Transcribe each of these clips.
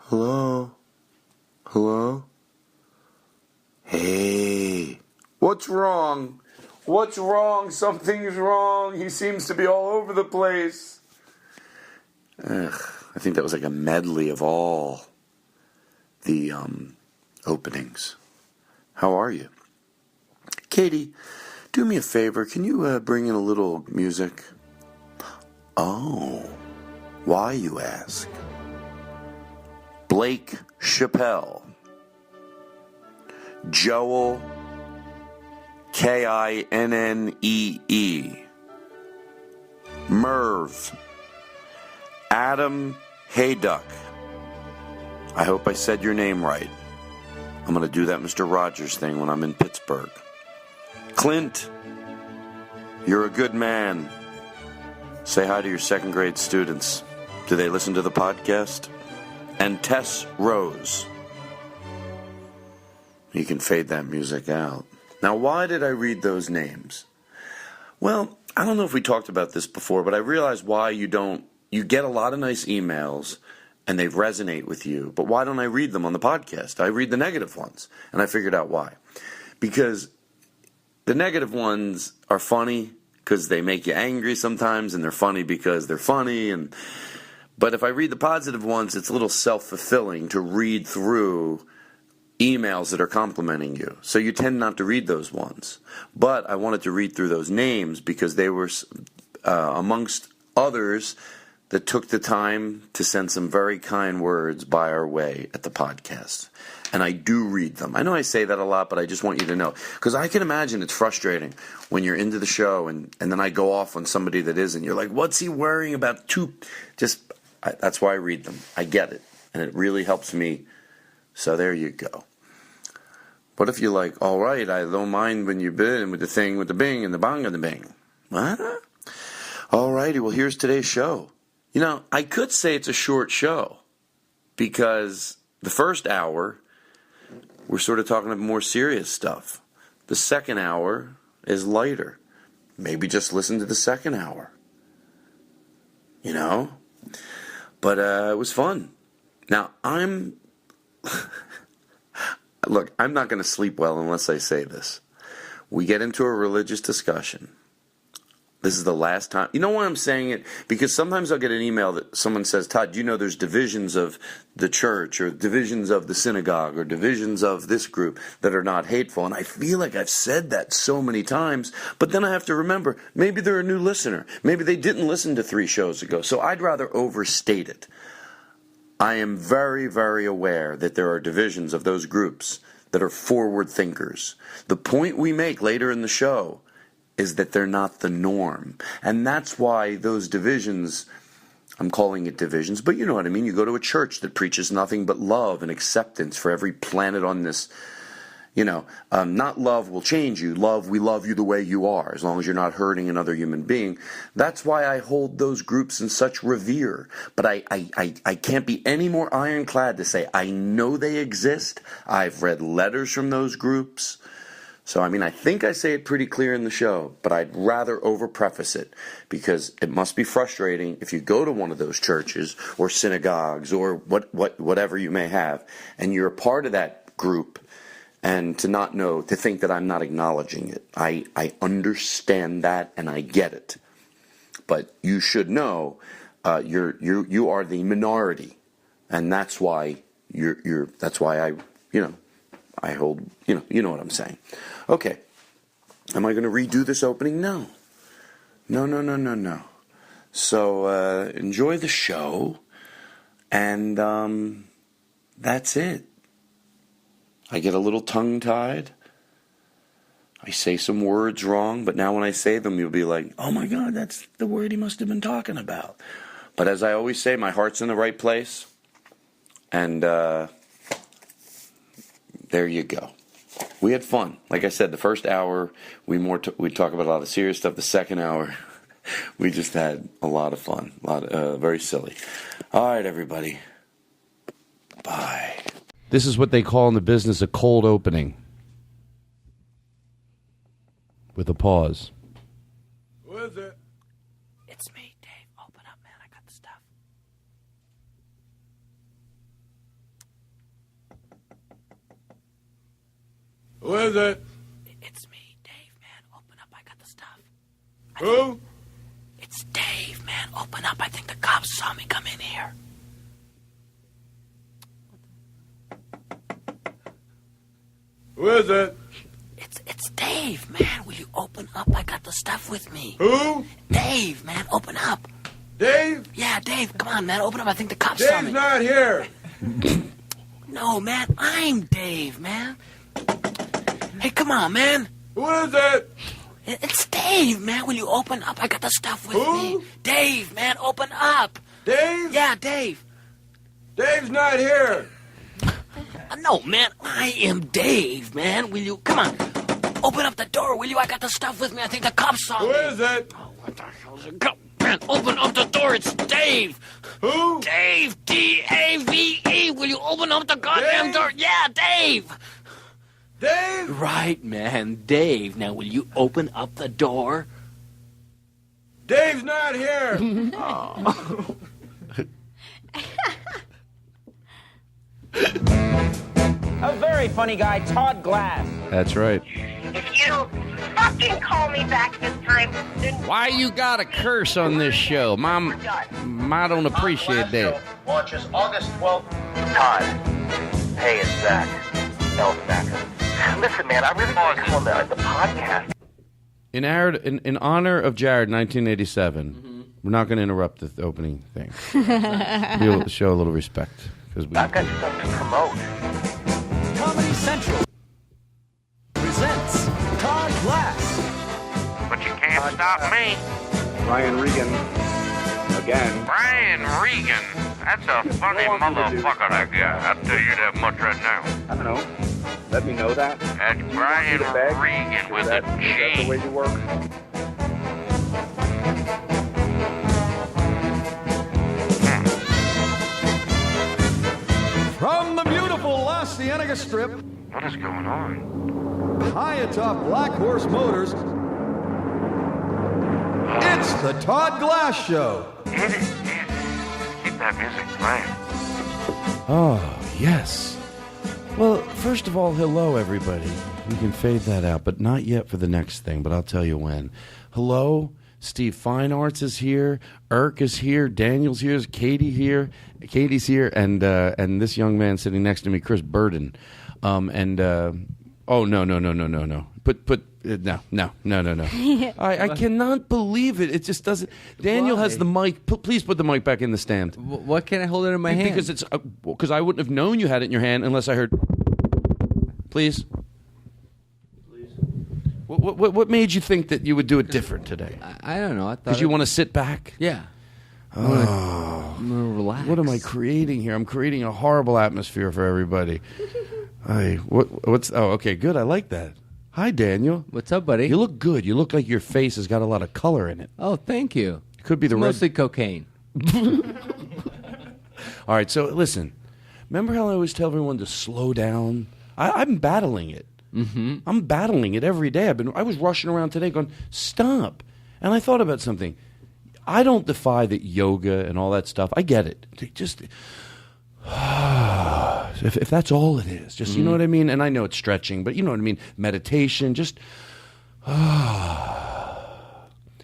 Hello? Hello? Hey. What's wrong? What's wrong? Something's wrong. He seems to be all over the place. I think that was like a medley of all the openings. How are you? Katie, do me a favor. Can you bring in a little music? Oh. Why, you ask? Blake Chappelle, Joel Kinnee, Merv, Adam Hayduck. I hope I said your name right. I'm going to do that Mr. Rogers thing when I'm in Pittsburgh. Clint, you're a good man. Say hi to your second grade students. Do they listen to the podcast? And Tess Rose. You can fade that music out. Now, why did I read those names? Well, I don't know if we talked about this before, but I realized why you get a lot of nice emails and they resonate with you, but why don't I read them on the podcast? I read the negative ones, and I figured out why. Because the negative ones are funny because they make you angry sometimes, and they're funny because they're funny, but if I read the positive ones, it's a little self-fulfilling to read through emails that are complimenting you. So you tend not to read those ones. But I wanted to read through those names because they were amongst others that took the time to send some very kind words by our way at the podcast. And I do read them. I know I say that a lot, but I just want you to know. Because I can imagine it's frustrating when you're into the show and then I go off on somebody that isn't. You're like, what's he worrying about? That's why I read them. I get it. And it really helps me. So there you go. What if you're like, all right, I don't mind when you've been with the thing with the bing and the bong and the bing. What? All righty, well, here's today's show. You know, I could say it's a short show because the first hour, we're sort of talking about more serious stuff. The second hour is lighter. Maybe just listen to the second hour. You know? But it was fun. Now, Look, I'm not going to sleep well unless I say this. We get into a religious discussion. This is the last time. You know why I'm saying it? Because sometimes I'll get an email that someone says, Todd, you know there's divisions of the church or divisions of the synagogue or divisions of this group that are not hateful. And I feel like I've said that so many times. But then I have to remember, maybe they're a new listener. Maybe they didn't listen to 3 shows ago. So I'd rather overstate it. I am very, very aware that there are divisions of those groups that are forward thinkers. The point we make later in the show is that they're not the norm. And that's why those divisions, I'm calling it divisions, but you know what I mean. You go to a church that preaches nothing but love and acceptance for every planet on this. Not love will change you. We love you the way you are, as long as you're not hurting another human being. That's why I hold those groups in such revere. But I can't be any more ironclad to say I know they exist. I've read letters from those groups. So, I think I say it pretty clear in the show, but I'd rather over-preface it because it must be frustrating if you go to one of those churches or synagogues or whatever you may have, and you're a part of that group. And to think that I'm not acknowledging it. I understand that and I get it. But you should know you are the minority. And that's why I hold, you know what I'm saying. Okay. Am I going to redo this opening? No. No. So enjoy the show. And that's it. I get a little tongue-tied. I say some words wrong, but now when I say them, you'll be like, oh my God, that's the word he must have been talking about. But as I always say, my heart's in the right place. And there you go. We had fun. Like I said, the first hour, we talk about a lot of serious stuff. The second hour, we just had a lot of fun. Very silly. All right, everybody. Bye. This is what they call in the business a cold opening. With a pause. Who is it? It's me, Dave. Open up, man. I got the stuff. Who is it? It's me, Dave, man. Open up, I got the stuff. Who? It's Dave, man. Open up, I think the cops saw me come in here. Who is it? It's Dave, man. Will you open up? I got the stuff with me. Who? Dave, man, open up. Dave? Yeah, Dave, come on, man. Open up, I think the cops saw Dave's me. not here. No, man, I'm Dave, man. Hey, come on, man. Who is it? It's Dave, man. Will you open up? I got the stuff with Who? me. Dave, man, open up. Dave? Yeah, Dave. Dave's not here. No, man, I am Dave, man. Will you, come on, open up the door, will you? I got the stuff with me. I think the cops saw Who me. is it? Oh, what the hell's it? Go, man, open up the door. It's Dave. Who? Dave, D-A-V-E. Will you open up the goddamn Dave? door? Yeah, Dave. Dave? Right, man, Dave. Now, will you open up the door? Dave's not here. A very funny guy, Todd Glass. That's right. If you don't fucking call me back this time, then Why you got a curse on this show? Mom, I don't appreciate that. Launches August 12th. Todd. Hey, it's Zach. Elfnacker. Listen, man, I really want to come on the podcast. In honor of Jared, 1987, we're not going to interrupt the opening thing. We'll show a little respect. I've got stuff to promote. Comedy Central presents Todd Glass. But you can't stop me. Ryan Regan again. Brian Regan. That's a funny motherfucker, that guy. I'll tell you that much right now. I don't know. Let me know that. That's Brian Regan with a Is that the way G. you work? From the beautiful La Cienega Strip, What is going on? high atop Black Horse Motors, it's the Todd Glass Show. It is. Keep that music playing. Oh, yes. Well, first of all, hello, everybody. We can fade that out, but not yet for the next thing, but I'll tell you when. Hello, Steve Fine Arts is here, Irk is here, Daniel's here, Katie's here, and this young man sitting next to me, Chris Burden. Oh, no. No. I cannot believe it. It just doesn't. Daniel has the mic. Please put the mic back in the stand. What can I hold it in my hand? Because I wouldn't have known you had it in your hand unless I heard. Please. What made you think that you would do it different today? I don't know. I thought Because you want to sit back? Yeah. I'm gonna relax. What am I creating here? I'm creating a horrible atmosphere for everybody. What's? Oh, okay, good. I like that. Hi, Daniel. What's up, buddy? You look good. You look like your face has got a lot of color in it. Oh, thank you. It could be the red. Mostly cocaine. All right, so listen. Remember how I always tell everyone to slow down? I'm battling it. Mm-hmm. I'm battling it every day. I was rushing around today going, stop. And I thought about something. I don't defy that yoga and all that stuff. I get it. Just if that's all it is, just you know what I mean. And I know it's stretching, but you know what I mean. Meditation, just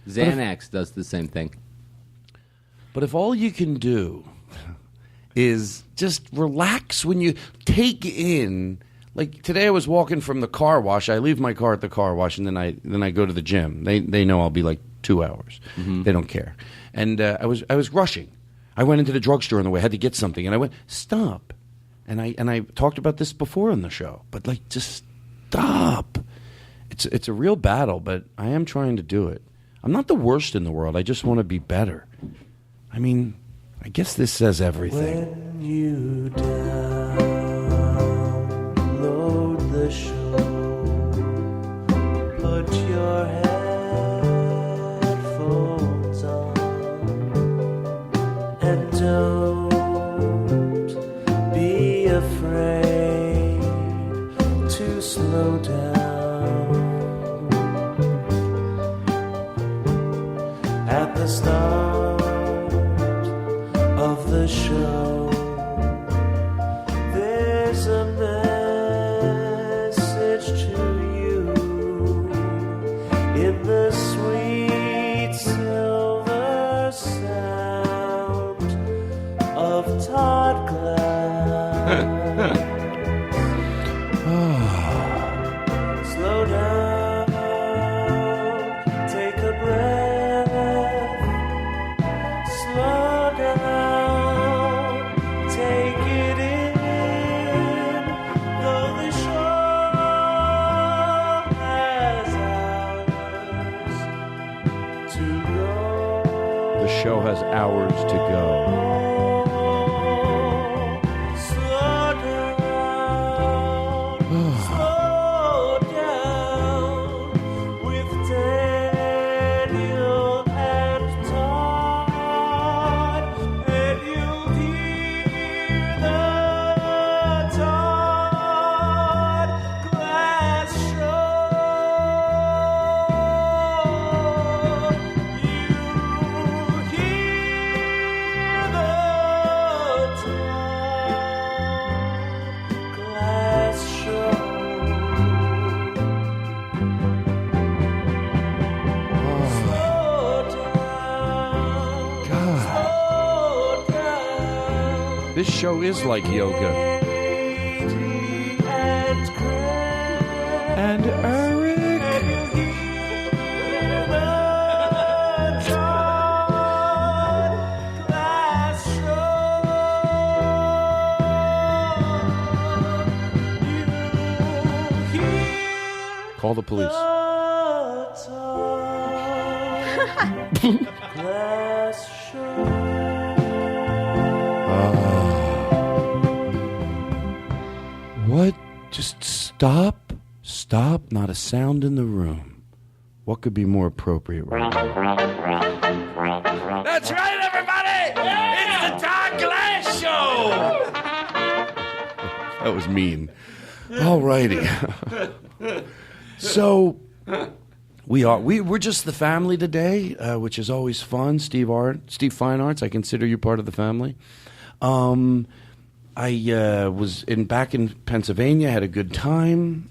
Xanax does the same thing. But if all you can do is just relax when you take in. Like today, I was walking from the car wash. I leave my car at the car wash, and then I go to the gym. They know I'll be like 2 hours. Mm-hmm. They don't care. And I was rushing. I went into the drugstore on the way. I had to get something, and I went stop. And I talked about this before on the show, but like just stop. It's a real battle, but I am trying to do it. I'm not the worst in the world. I just want to be better. I mean, I guess this says everything. When you download the show, put your headphones on and don't be afraid to slow down. At the start of the show, there's a message to Todd Glass. Slow down, take a breath. Slow down, take it in. Though the show has hours to go. The show has hours to go. Slow down with Daniel and Todd, and you'll hear the Todd Glass Show. You hear the Todd Glass Show. This show is like yoga. And Eric. Call the police. Glass Show. What? Just stop. Stop. Not a sound in the room. What could be more appropriate right now? That's right, everybody! It's the Todd Glass Show! That was mean. All righty. So we're just the family today, which is always fun. Steve Fine Arts, I consider you part of the family. I was back in Pennsylvania, had a good time.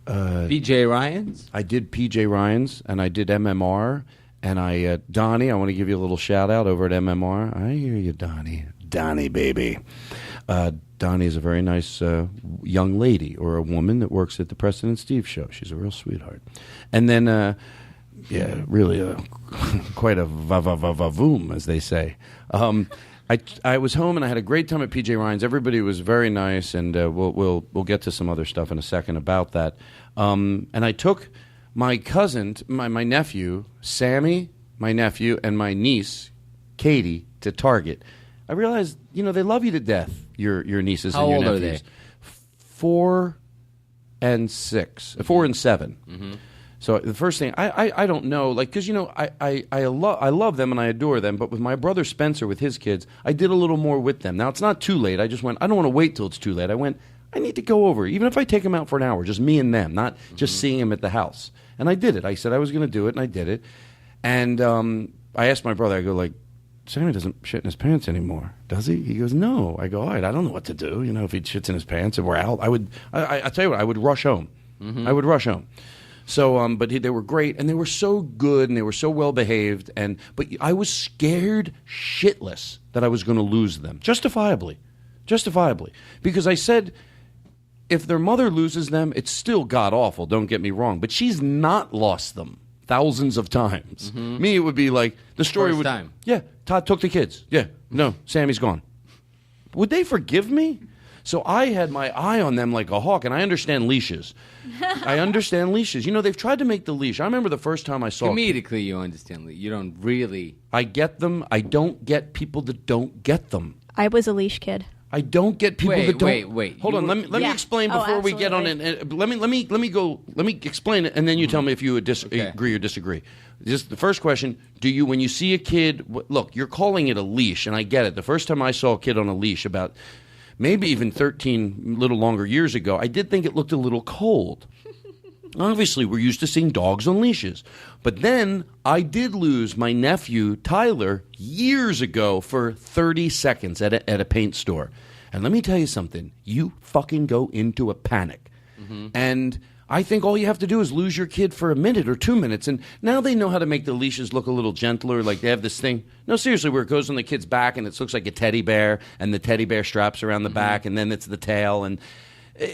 PJ Ryan's? I did PJ Ryan's, and I did MMR. And Donnie, I want to give you a little shout out over at MMR. I hear you, Donnie. Donnie, baby. Donnie is a very nice young lady or a woman that works at the Preston and Steve show. She's a real sweetheart. And then, really quite a va-va-va-va-voom, as they say. I was home and I had a great time at PJ Ryan's. Everybody was very nice, and we'll get to some other stuff in a second about that. And I took my cousin, my nephew, Sammy, my nephew, and my niece, Katie, to Target. I realized, they love you to death, your nieces and your nephews. How old are they? 4 and 6. 4 and 7. Mm-hmm. So the first thing, I don't know, because, I love them and I adore them, but with my brother Spencer, with his kids, I did a little more with them. Now, it's not too late. I just went, I don't want to wait till it's too late. I went, I need to go over, even if I take them out for an hour, just me and them, not just seeing them at the house. And I did it. I said I was going to do it, and I did it. And I asked my brother, I go, Sammy doesn't shit in his pants anymore, does he? He goes, no. I go, all right, I don't know what to do. If he shits in his pants and we're out, I tell you what, I would rush home. Mm-hmm. I would rush home. So, but they were great, and they were so good, and they were so well behaved, but I was scared shitless that I was going to lose them, justifiably, because I said, if their mother loses them, it's still god awful. Don't get me wrong, but she's not lost them thousands of times. Mm-hmm. Me, it would be like the story First would. time. Yeah, Todd took the kids. Yeah, no, Sammy's gone. Would they forgive me? So I had my eye on them like a hawk, and I understand leashes. They've tried to make the leash. I remember the first time I saw Comedically, you understand. You don't really. I get them. I don't get people that don't get them. I was a leash kid. I don't get people that don't. Wait. Hold on. Let me explain before we get on it. Let me explain it, and then you tell me if you would agree or disagree. Just the first question: when you see a kid? Look, you're calling it a leash, and I get it. The first time I saw a kid on a leash, about maybe even 13, little longer years ago, I did think it looked a little cold. Obviously, we're used to seeing dogs on leashes. But then I did lose my nephew, Tyler, years ago for 30 seconds at a paint store. And let me tell you something. You fucking go into a panic. Mm-hmm. And I think all you have to do is lose your kid for a minute or 2 minutes, and now they know how to make the leashes look a little gentler. Like they have this thing. No, seriously, where it goes on the kid's back, and it looks like a teddy bear, and the teddy bear straps around the back, and then it's the tail. And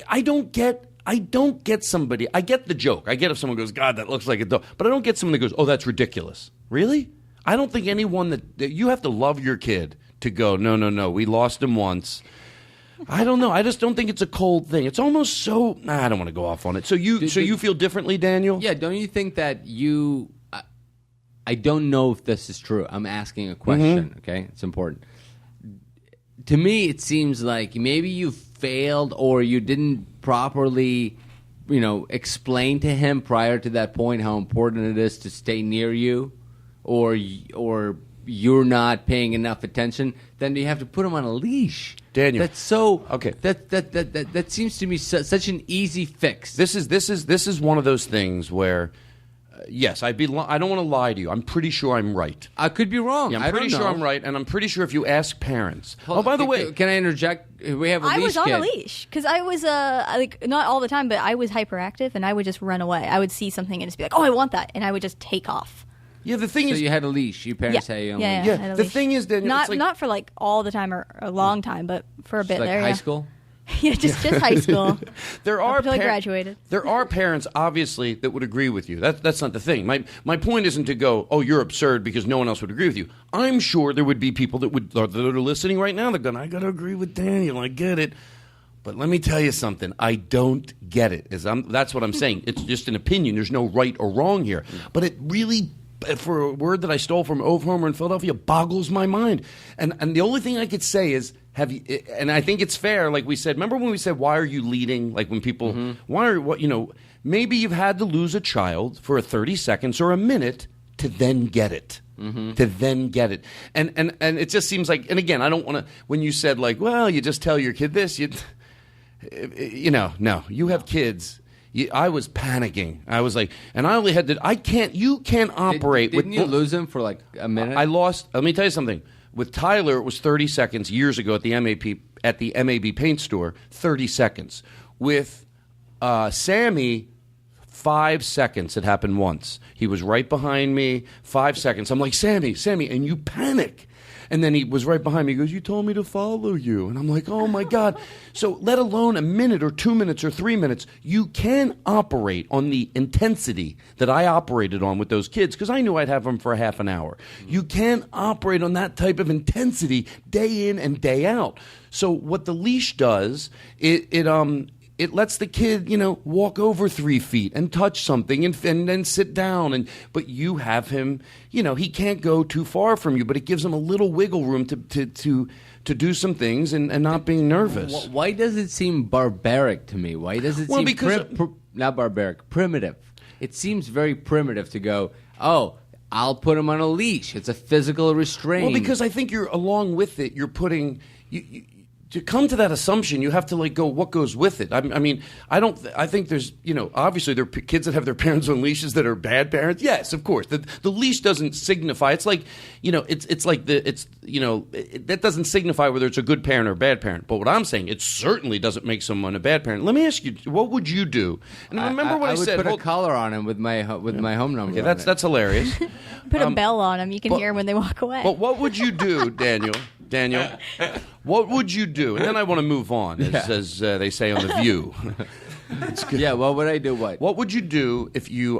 I don't get somebody. I get the joke. I get if someone goes, God, that looks like a dog. But I don't get someone that goes, oh, that's ridiculous. Really? I don't think anyone that you have to love your kid to go, no, we lost him once. I don't know. I just don't think it's a cold thing. It's almost so. I don't want to go off on it. So you feel differently, Daniel? Yeah. Don't you think that you? I don't know if this is true. I'm asking a question. Okay, it's important. To me, it seems like maybe you failed or you didn't properly, explain to him prior to that point how important it is to stay near you, or you're not paying enough attention. Then you have to put him on a leash. Daniel, that's so okay. That seems to me such an easy fix. This is one of those things where, yes, I don't want to lie to you. I'm pretty sure I'm right. I could be wrong. Yeah, I'm pretty sure I'm right, and I'm pretty sure if you ask parents. By the way, can I interject? We have a leash. I was on a leash because I was not all the time, but I was hyperactive, and I would just run away. I would see something and just be like, "Oh, I want that," and I would just take off. Yeah, the thing is, so you had a leash. Your parents had you on a leash. Yeah. The thing is, Daniel, not for like all the time or a long time, but for a bit like there. High school. Yeah, just high school. There are until I graduated. There are parents, obviously, that would agree with you. That's not the thing. My point isn't to go, oh, you're absurd because no one else would agree with you. I'm sure there would be people that are listening right now. They're going, I got to agree with Daniel. I get it. But let me tell you something. I don't get it. That's what I'm saying. It's just an opinion. There's no right or wrong here. But it really, for a word that I stole from Ove Homer in Philadelphia, boggles my mind. And the only thing I could say is, and I think it's fair, like we said, remember when we said, why are you leading? Like when people, maybe you've had to lose a child for 30 seconds or a minute to then get it. To then get it. And it just seems like, and again, I don't want to, when you said like, well, you just tell your kid this, no, you have kids. I was panicking. I was like, and I only had to, you can't operate. Didn't you lose him for like a minute? I lost, let me tell you something. With Tyler, it was 30 seconds years ago at the MAB paint store, 30 seconds. With Sammy, 5 seconds. It happened once. He was right behind me, 5 seconds. I'm like, Sammy, and you panic. And then he was right behind me. He goes, you told me to follow you. And I'm like, oh, my God. So let alone a minute or 2 minutes or 3 minutes, you can operate on the intensity that I operated on with those kids because I knew I'd have them for a half an hour. You can operate on that type of intensity day in and day out. So what the leash does, it lets the kid, walk over 3 feet and touch something and then sit down. But you have him, he can't go too far from you, but it gives him a little wiggle room to do some things and not being nervous. Why does it seem barbaric to me? Why does it seem not barbaric, primitive? It seems very primitive to go, oh, I'll put him on a leash. It's a physical restraint. Well, because I think along with it, you're putting to come to that assumption, you have to go, what goes with it? I think there's, obviously there are kids that have their parents on leashes that are bad parents. Yes, of course. The leash doesn't signify. It's like, that doesn't signify whether it's a good parent or a bad parent. But what I'm saying, it certainly doesn't make someone a bad parent. Let me ask you, what would you do? And remember what I said. I would put a collar on him with my home number. Okay, that's hilarious. Put a bell on him. You can hear him when they walk away. But what would you do, Daniel, what would you do? And then I want to move on, as they say on The View. Yeah, what would I do? What would you do if you...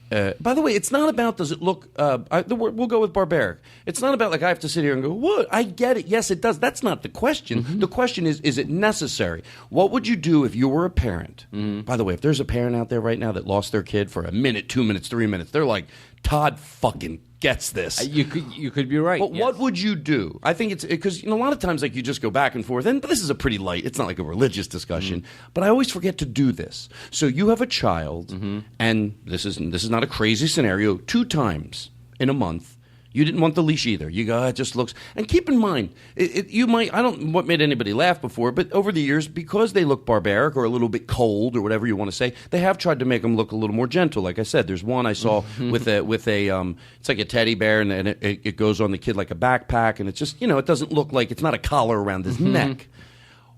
by the way, it's not about does it look... we'll go with barbaric. It's not about I have to sit here and go, what? I get it. Yes, it does. That's not the question. Mm-hmm. The question is it necessary? What would you do if you were a parent? Mm-hmm. By the way, if there's a parent out there right now that lost their kid for a minute, 2 minutes, 3 minutes, they're like, Todd fucking gets this. You could be right. But what would you do? I think it's because a lot of times you just go back and forth, but this is a pretty light. It's not like a religious discussion. Mm-hmm. But I always forget to do this. So you have a child, and this is not a crazy scenario. 2 times in a month. You didn't want the leash either. You go, it just looks. And keep in mind, you might. I don't know what made anybody laugh before, but over the years, because they look barbaric or a little bit cold or whatever you want to say, they have tried to make them look a little more gentle. Like I said, there's one I saw with a it's like a teddy bear, and it goes on the kid like a backpack, and it's just it doesn't look like it's not a collar around his neck.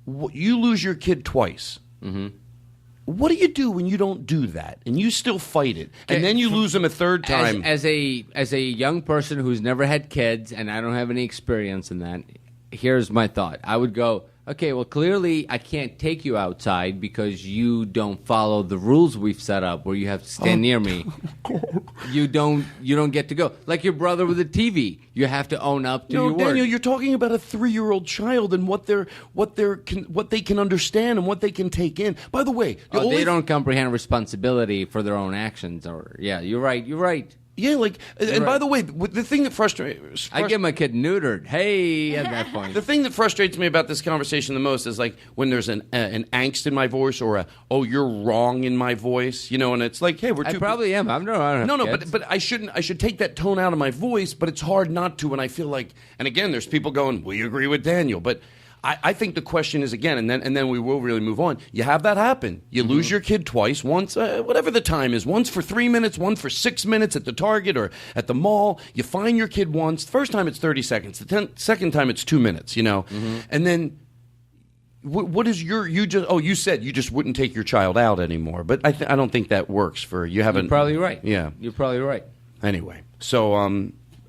You lose your kid twice. Mm-hmm. what do you do when you don't do that and you still fight it and then you lose them a third time? As a young person who's never had kids and I don't have any experience in that, here's my thought. I would go, okay, well, clearly I can't take you outside because you don't follow the rules we've set up where you have to stand near me. You don't get to go. Like your brother with the TV. You have to own up to your word. Daniel, you're talking about a 3-year-old child and what they can understand and what they can take in. By the way, they don't comprehend responsibility for their own actions. You're right. Yeah, and by the way, the thing that frustrates... I get my kid neutered. Hey, at that point. The thing that frustrates me about this conversation the most is when there's an angst in my voice or you're wrong in my voice, and it's like, hey, we're too... I probably am. I don't have kids. but I should take that tone out of my voice, but it's hard not to, and I feel like... And again, there's people going, well, you agree with Daniel, but... I think the question is, again, and then we will really move on. You have that happen. You lose your kid twice, once, whatever the time is, once for 3 minutes, one for 6 minutes at the Target or at the mall. You find your kid once. The first time it's 30 seconds. The second time it's 2 minutes, And then what is you said you just wouldn't take your child out anymore. But I don't think that works for you. Haven't. You're probably right. Yeah. You're probably right. Anyway, so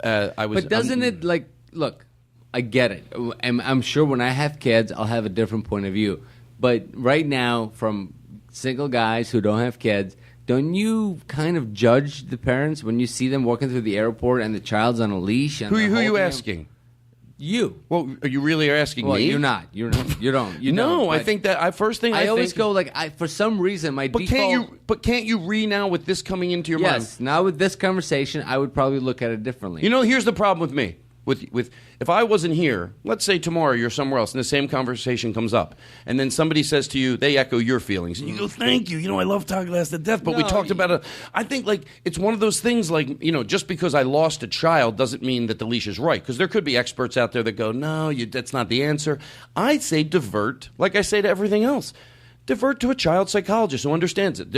I was... But doesn't it, look... I get it. I'm sure when I have kids, I'll have a different point of view. But right now, from single guys who don't have kids, don't you kind of judge the parents when you see them walking through the airport and the child's on a leash? And who are you asking? You. Well, are you really asking me? You're not. You don't. No, I think that I always go for some reason my default. Can't you now with this coming into your mind? Yes. Now with this conversation, I would probably look at it differently. Here's the problem with me. With if I wasn't here, let's say tomorrow you're somewhere else and the same conversation comes up, and then somebody says to you, they echo your feelings, and you go, "Thank you, I love Todd Glass to death, but we talked about it." I think it's one of those things just because I lost a child doesn't mean that the leash is right, because there could be experts out there that go, "No, that's not the answer." I'd say divert, like I say to everything else. Divert to a child psychologist who understands it.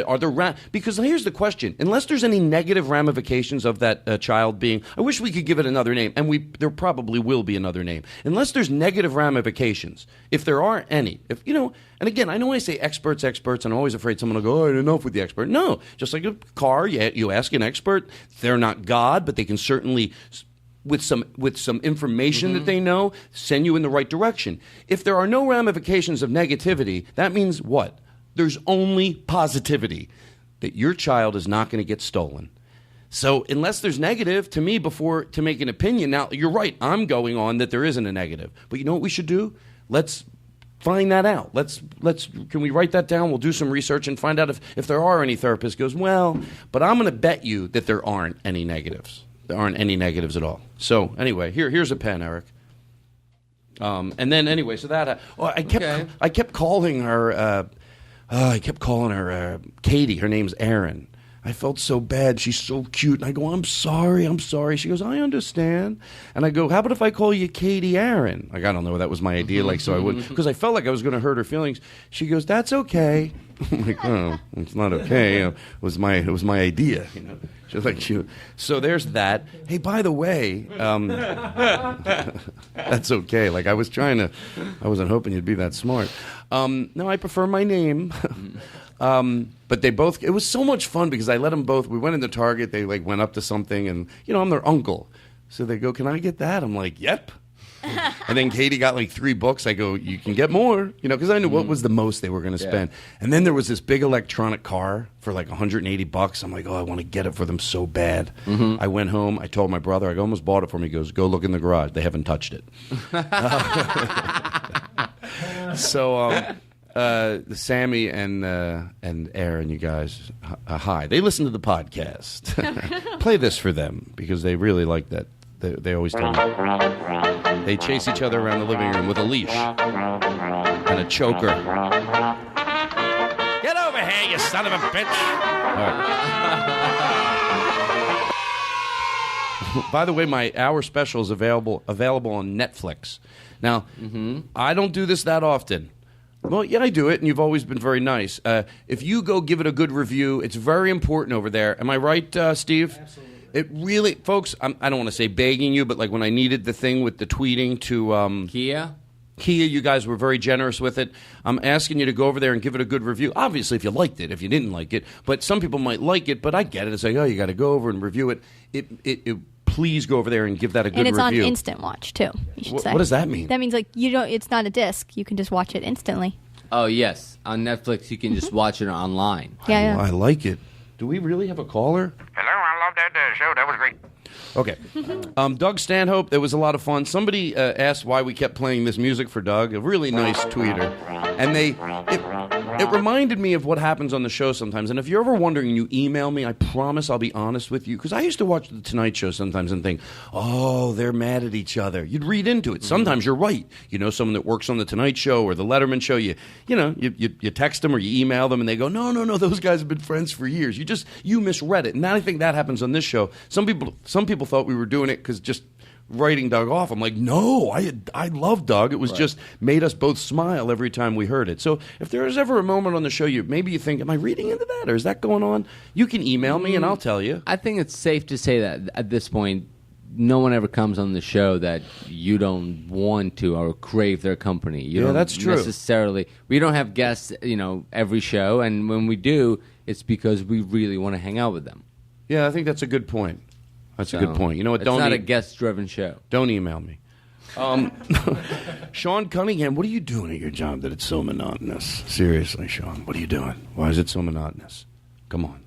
Because here's the question: unless there's any negative ramifications of that child being, I wish we could give it another name, and there probably will be another name. Unless there's negative ramifications, if there are any, and again, I know I say experts, and I'm always afraid someone will go, "Oh, enough with the expert." No, just like a car, you ask an expert. They're not God, but they can certainly, with some information that they know, send you in the right direction. If there are no ramifications of negativity, that means what? There's only positivity, that your child is not going to get stolen. So unless there's negative, to me, to make an opinion, now you're right, I'm going on that there isn't a negative. But you know what we should do? Let's find that out. Can we write that down? We'll do some research and find out if there are any therapists. Goes, well, but I'm going to bet you that there aren't any negatives. There aren't any negatives at all. So anyway, here's a pen, Eric. And then anyway, so that I kept calling her. I kept calling her Katie. Her name's Erin. I felt so bad. She's so cute. And I go, I'm sorry. She goes, I understand. And I go, how about if I call you Katie Aaron? I don't know. That was my idea. So I would, because I felt like I was going to hurt her feelings. She goes, that's okay. I'm like, oh, it's not okay. It was my idea. She's like, so there's that. Hey, by the way, that's okay. I wasn't hoping you'd be that smart. No, I prefer my name. But it was so much fun because I let them both, we went into Target, they went up to something and, I'm their uncle. So they go, can I get that? I'm like, yep. And then Katie got 3 books. I go, you can get more, because I knew what was the most they were going to spend. And then there was this big electronic car for $180. I'm like, oh, I want to get it for them so bad. I went home. I told my brother, I almost bought it for me. He goes, go look in the garage. They haven't touched it. So Sammy and Aaron, you guys, hi. They listen to the podcast. Play this for them because they really like that. They always tell me. They chase each other around the living room with a leash and a choker. Get over here, you son of a bitch. All right. By the way, my hour special is available on Netflix. Now, I don't do this that often. Well, yeah, I do it, and you've always been very nice. If you go give it a good review, it's very important over there. Am I right, Steve? Absolutely. It really, folks, I don't want to say begging you, but when I needed the thing with the tweeting to... Kia? Kia, you guys were very generous with it. I'm asking you to go over there and give it a good review. Obviously, if you liked it, if you didn't like it, but some people might like it. But I get it. It's like, oh, you got to go over and review it. Please go over there and give that a good review. And it's on Instant Watch too. You should say. What does that mean? That means like you don't. It's not a disc. You can just watch it instantly. Oh yes, on Netflix you can just watch it online. Yeah. I like it. Do we really have a caller? Hello, I love that show. That was great. Okay. Doug Stanhope, it was a lot of fun. Somebody asked why we kept playing this music for Doug, a really nice tweeter. And it reminded me of what happens on the show sometimes. And if you're ever wondering and you email me, I promise I'll be honest with you. Because I used to watch The Tonight Show sometimes and think, oh, they're mad at each other. You'd read into it. Sometimes you're right. You know, someone that works on The Tonight Show or The Letterman Show, you text them or you email them and they go, no, those guys have been friends for years. You misread it. And I think that happens on this show. Some people thought we were doing it because just writing Doug off. I'm like, no, I love Doug. It was just made us both smile every time we heard it. So if there is ever a moment on the show maybe you think, am I reading into that or is that going on? You can email me and I'll tell you. I think it's safe to say that at this point, no one ever comes on the show that you don't want to or crave their company. You don't that's true. Necessarily. We don't have guests, every show, and when we do, it's because we really want to hang out with them. Yeah, I think that's a good point. That's a good point. You know what? It's not a guest-driven show. Don't email me. Sean Cunningham, what are you doing at your job that it's so monotonous? Seriously, Sean, what are you doing? Why is it so monotonous? Come on.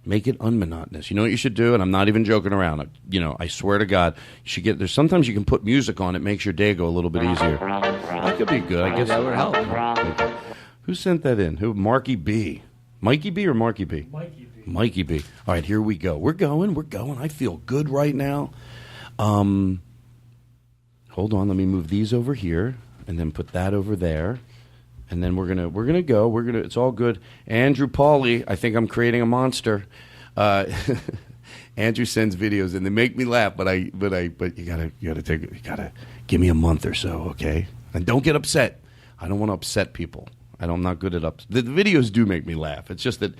Make it unmonotonous. You know what you should do? And I'm not even joking around. I swear to God, you should get there's sometimes you can put music on. It makes your day go a little bit easier. That could be good. I guess that would help. Who sent that in? Who? Marky B. Mikey B or Marky B? Mikey B. Mikey B. All right, here we go. We're going. I feel good right now. Hold on. Let me move these over here and then put that over there. And then we're gonna go. It's all good. Andrew Pauly, I think I'm creating a monster. Andrew sends videos and they make me laugh, but you gotta give me a month or so, okay? And don't get upset. I don't want to upset people. I'm not good at the videos do make me laugh. It's just that,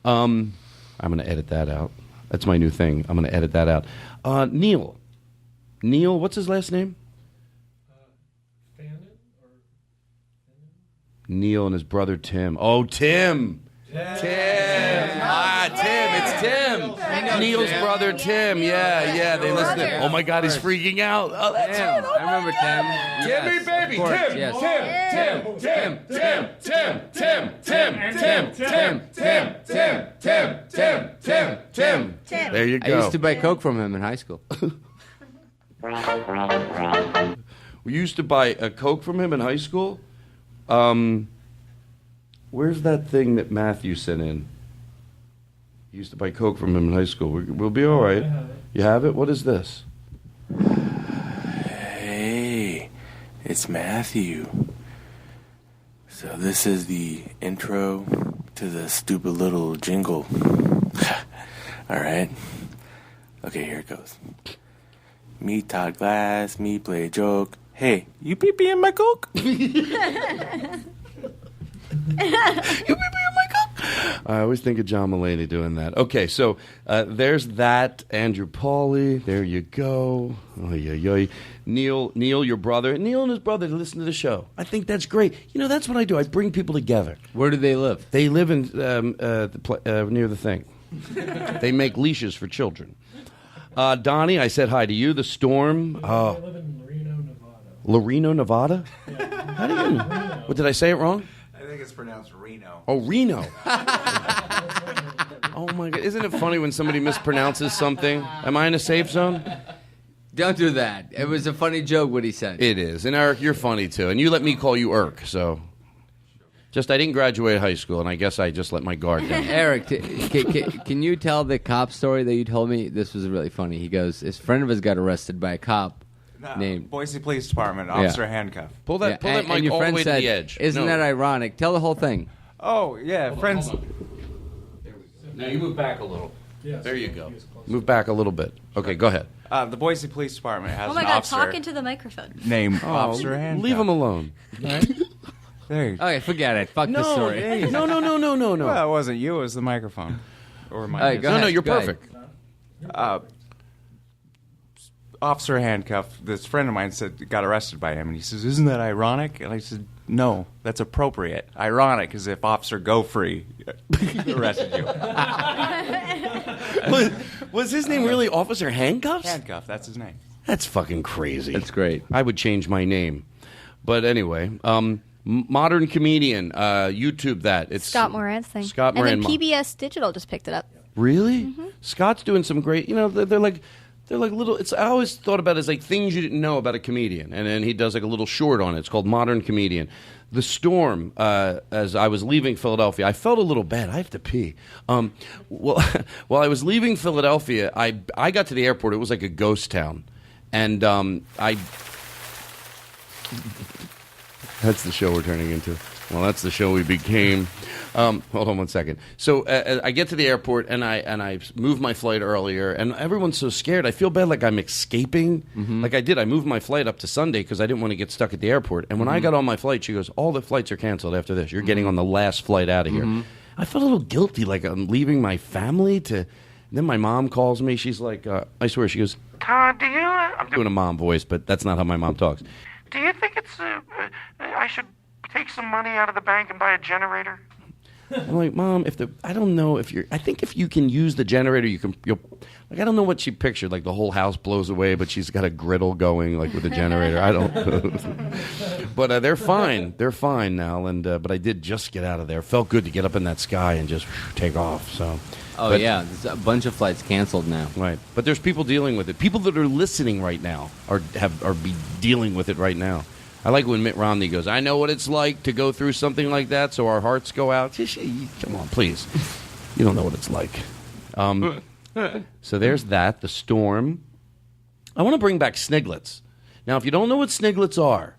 I'm going to edit that out. That's my new thing. I'm going to edit that out. Neil, what's his last name? Neil and his brother Tim. Oh, Tim. Tim. Tim. It's Tim. Neil's brother Tim. Yeah. They listen to. Oh my God, he's freaking out. Oh, that's Tim. I remember Tim. Timmy, baby. Tim. Tim. There you go. I used to buy Coke from him in high school. We used to buy a Coke from him in high school. Where's that thing that Matthew sent in? He used to buy Coke from him in high school. We'll be all right. You have it? What is this? Hey, it's Matthew. So this is the intro to the stupid little jingle. All right. Okay, here it goes. Me Todd Glass, me play a joke. Hey, you pee-pee in my Coke? I always think of John Mulaney doing that. Okay, so there's that. Andrew Pauly. There you go. Neil, your brother. Neil and his brother listen to the show. I think that's great. That's what I do. I bring people together. Where do they live? They live in near the thing. They make leashes for children. Donnie, I said hi to you. The Storm. I live in Reno, Nevada. Reno, Nevada? Yeah. How do you know? What, did I say it wrong? I think it's pronounced Reno. Oh, Reno. Oh, my God. Isn't it funny when somebody mispronounces something? Am I in a safe zone? Don't do that. It was a funny joke what he said. It is. And, Eric, you're funny, too. And you let me call you Irk, so... Just, I didn't graduate high school, and I guess I just let my guard down. Eric, can you tell the cop story that you told me? This was really funny. He goes, his friend of his got arrested by a cop named... Boise Police Department, Officer Handcuff. Pull that mic and your all friend the way said, to the edge. Isn't that ironic? Tell the whole thing. Oh, yeah, friends... Now you move back a little. Yes. There you go. Move back a little bit. Okay, go ahead. The Boise Police Department has Oh my an God, officer talk into the microphone. named Officer Handcuff. Leave him alone. There. Okay, forget it. Fuck this story. No. Well, it wasn't you. It was the microphone. Or my Go ahead, you're go perfect. officer handcuffed. This friend of mine said got arrested by him, and he says, "Isn't that ironic?" And I said, "No, that's appropriate. Ironic is if Officer Go Free arrested you." Was his name really Officer Handcuffs? Handcuff, that's his name. That's fucking crazy. That's great. I would change my name. But anyway, Modern Comedian, YouTube that. It's Scott Moran's thing. Scott Moran. And then PBS Digital just picked it up. Really? Mm-hmm. Scott's doing some great, they're like little, I always thought about it as like things you didn't know about a comedian. And then he does like a little short on it. It's called Modern Comedian. The storm, as I was leaving Philadelphia, I felt a little bad. I have to pee. Well, while I was leaving Philadelphia, I got to the airport. It was like a ghost town. And that's the show we're turning into. Well, that's the show we became. Hold on one second. So I get to the airport and I move my flight earlier, and everyone's so scared. I feel bad, like I'm escaping. Mm-hmm. Like I did. I moved my flight up to Sunday because I didn't want to get stuck at the airport. And when I got on my flight, she goes, "All the flights are canceled after this. You're getting on the last flight out of here." Mm-hmm. I felt a little guilty, like I'm leaving my family to. Then my mom calls me. She's like, I swear, she goes, Todd, do you... I'm doing a mom voice, but that's not how my mom talks. Do you think it's... I should take some money out of the bank and buy a generator? I'm like, Mom, I don't know if I think if you can use the generator, you'll, like, I don't know what she pictured, like the whole house blows away, but she's got a griddle going, like with a generator. I don't, but they're fine now, and but I did just get out of there. Felt good to get up in that sky and just take off. So, yeah, there's a bunch of flights canceled now. Right, but there's people dealing with it. People that are listening right now are dealing with it right now. I like when Mitt Romney goes, "I know what it's like to go through something like that, so our hearts go out." Come on, please. You don't know what it's like. So there's that, the storm. I want to bring back Sniglets. Now, if you don't know what Sniglets are,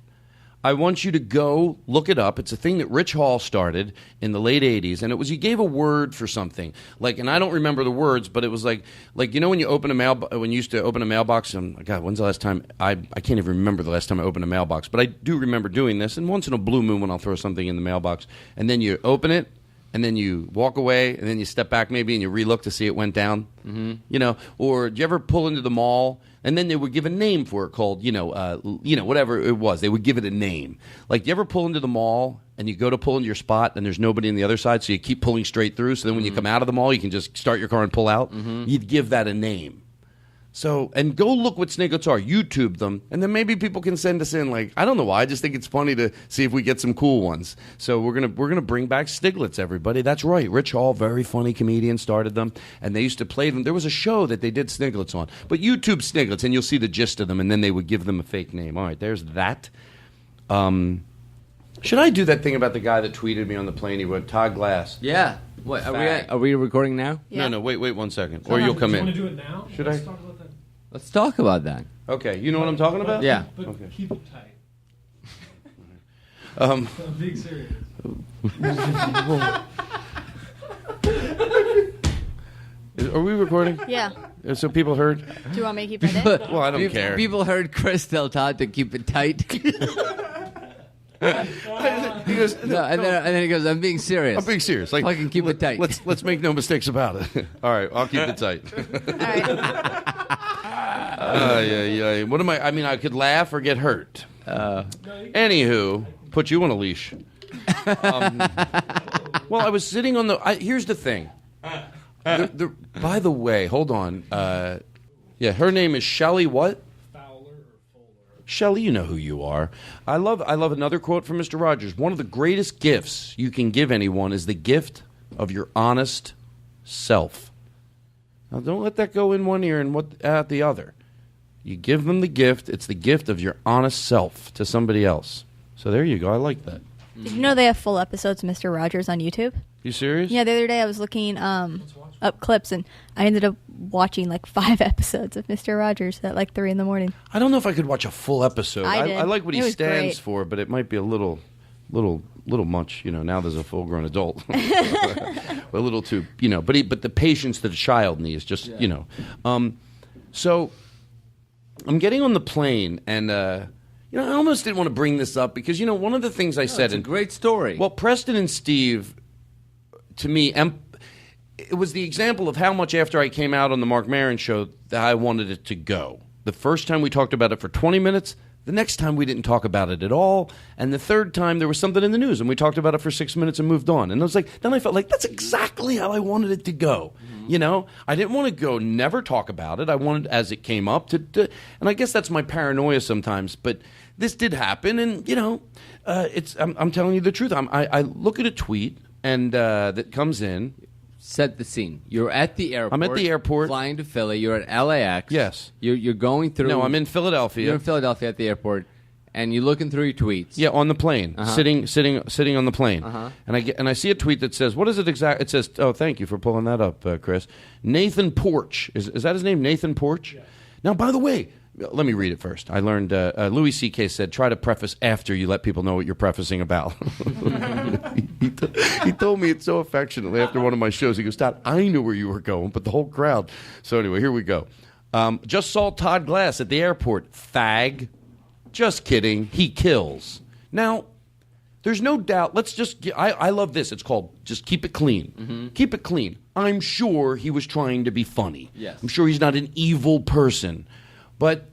I want you to go look it up. It's a thing that Rich Hall started in the late 80s, and it was, you gave a word for something. Like, and I don't remember the words, but it was like when you open when you used to open a mailbox, and God, when's the last time, I can't even remember the last time I opened a mailbox, but I do remember doing this, and once in a blue moon when I'll throw something in the mailbox, and then you open it, and then you walk away, and then you step back maybe, and you relook to see it went down. Mm-hmm. Or do you ever pull into the mall, and then they would give a name for it called, whatever it was. They would give it a name. Like, do you ever pull into the mall, and you go to pull into your spot, and there's nobody on the other side, so you keep pulling straight through, so then when you come out of the mall, you can just start your car and pull out? Mm-hmm. You'd give that a name. So, and go look what Sniglets are. YouTube them, and then maybe people can send us in. Like, I don't know why. I just think it's funny to see if we get some cool ones. So we're gonna bring back Sniglets, everybody. That's right. Rich Hall, very funny comedian, started them, and they used to play them. There was a show that they did Sniglets on. But YouTube Sniglets, and you'll see the gist of them, and then they would give them a fake name. All right, there's that. Should I do that thing about the guy that tweeted me on the plane? He wrote Todd Glass. Yeah. What, are we recording now? Yeah. No, wait 1 second. Or you'll come in. Do you want to do it now? Should Let's I? talk about that. Let's talk about that. Okay, you know what I'm talking about? Yeah. But Okay. keep it tight. I'm being serious. Are we recording? Yeah. So people heard? Do you want me to keep it in? Well, I don't care. People heard Chris tell Todd to keep it tight. He goes, and then he goes, "I'm being serious. I'm being serious. Like, fucking keep it tight. Let's make no mistakes about it." All right, I'll keep it tight. Yeah. What am I? I mean, I could laugh or get hurt. Anywho, put you on a leash. Well, I was sitting on the. Here's the thing. By the way, hold on. Yeah, her name is Shelley. What? Shelley, you know who you are. I love another quote from Mr. Rogers. One of the greatest gifts you can give anyone is the gift of your honest self. Now, don't let that go in one ear and out the other. You give them the gift. It's the gift of your honest self to somebody else. So there you go. I like that. Did you know they have full episodes of Mr. Rogers on YouTube? You serious? Yeah, the other day I was looking up clips, and I ended up watching like 5 episodes of Mr. Rogers at like 3 in the morning. I don't know if I could watch a full episode. I like what he stands great. for, but it might be a little much. Now there's a full-grown adult, a little too. But the patience that a child needs, just. So I'm getting on the plane, and I almost didn't want to bring this up because one of the things I said. It's a great story. Well, Preston and Steve, to me, it was the example of how much after I came out on the Mark Maron show that I wanted it to go. The first time we talked about it for 20 minutes. The next time we didn't talk about it at all. And the third time there was something in the news and we talked about it for 6 minutes and moved on. And I was like, then I felt like that's exactly how I wanted it to go. You know, I didn't want to go never talk about it. I wanted, as it came up, to and I guess that's my paranoia sometimes. But this did happen. And, you know, I'm telling you the truth. I look at a tweet and that comes in. Set the scene. You're at the airport. I'm at the airport. Flying to Philly. You're at LAX. Yes. You're going through. No, I'm in Philadelphia. You're in Philadelphia at the airport, and you're looking through your tweets. Yeah, on the plane, sitting on the plane, Uh-huh. and I see a tweet that says, "What is it exactly?" It says, "Oh, thank you for pulling that up, Chris." Nathan Porch is that his name? Nathan Porch. Yeah. Now, by the way, let me read it first. I learned Louis C.K. said, "Try to preface after you let people know what you're prefacing about." he told me it so affectionately after one of my shows. He goes, "Todd, I knew where you were going, but the whole crowd." So anyway, here we go. Just saw Todd Glass at the airport. Fag. Just kidding. He kills. Now, there's no doubt. Let's just. I love this. It's called just keep it clean. Mm-hmm. Keep it clean. I'm sure he was trying to be funny. Yes. I'm sure he's not an evil person. But,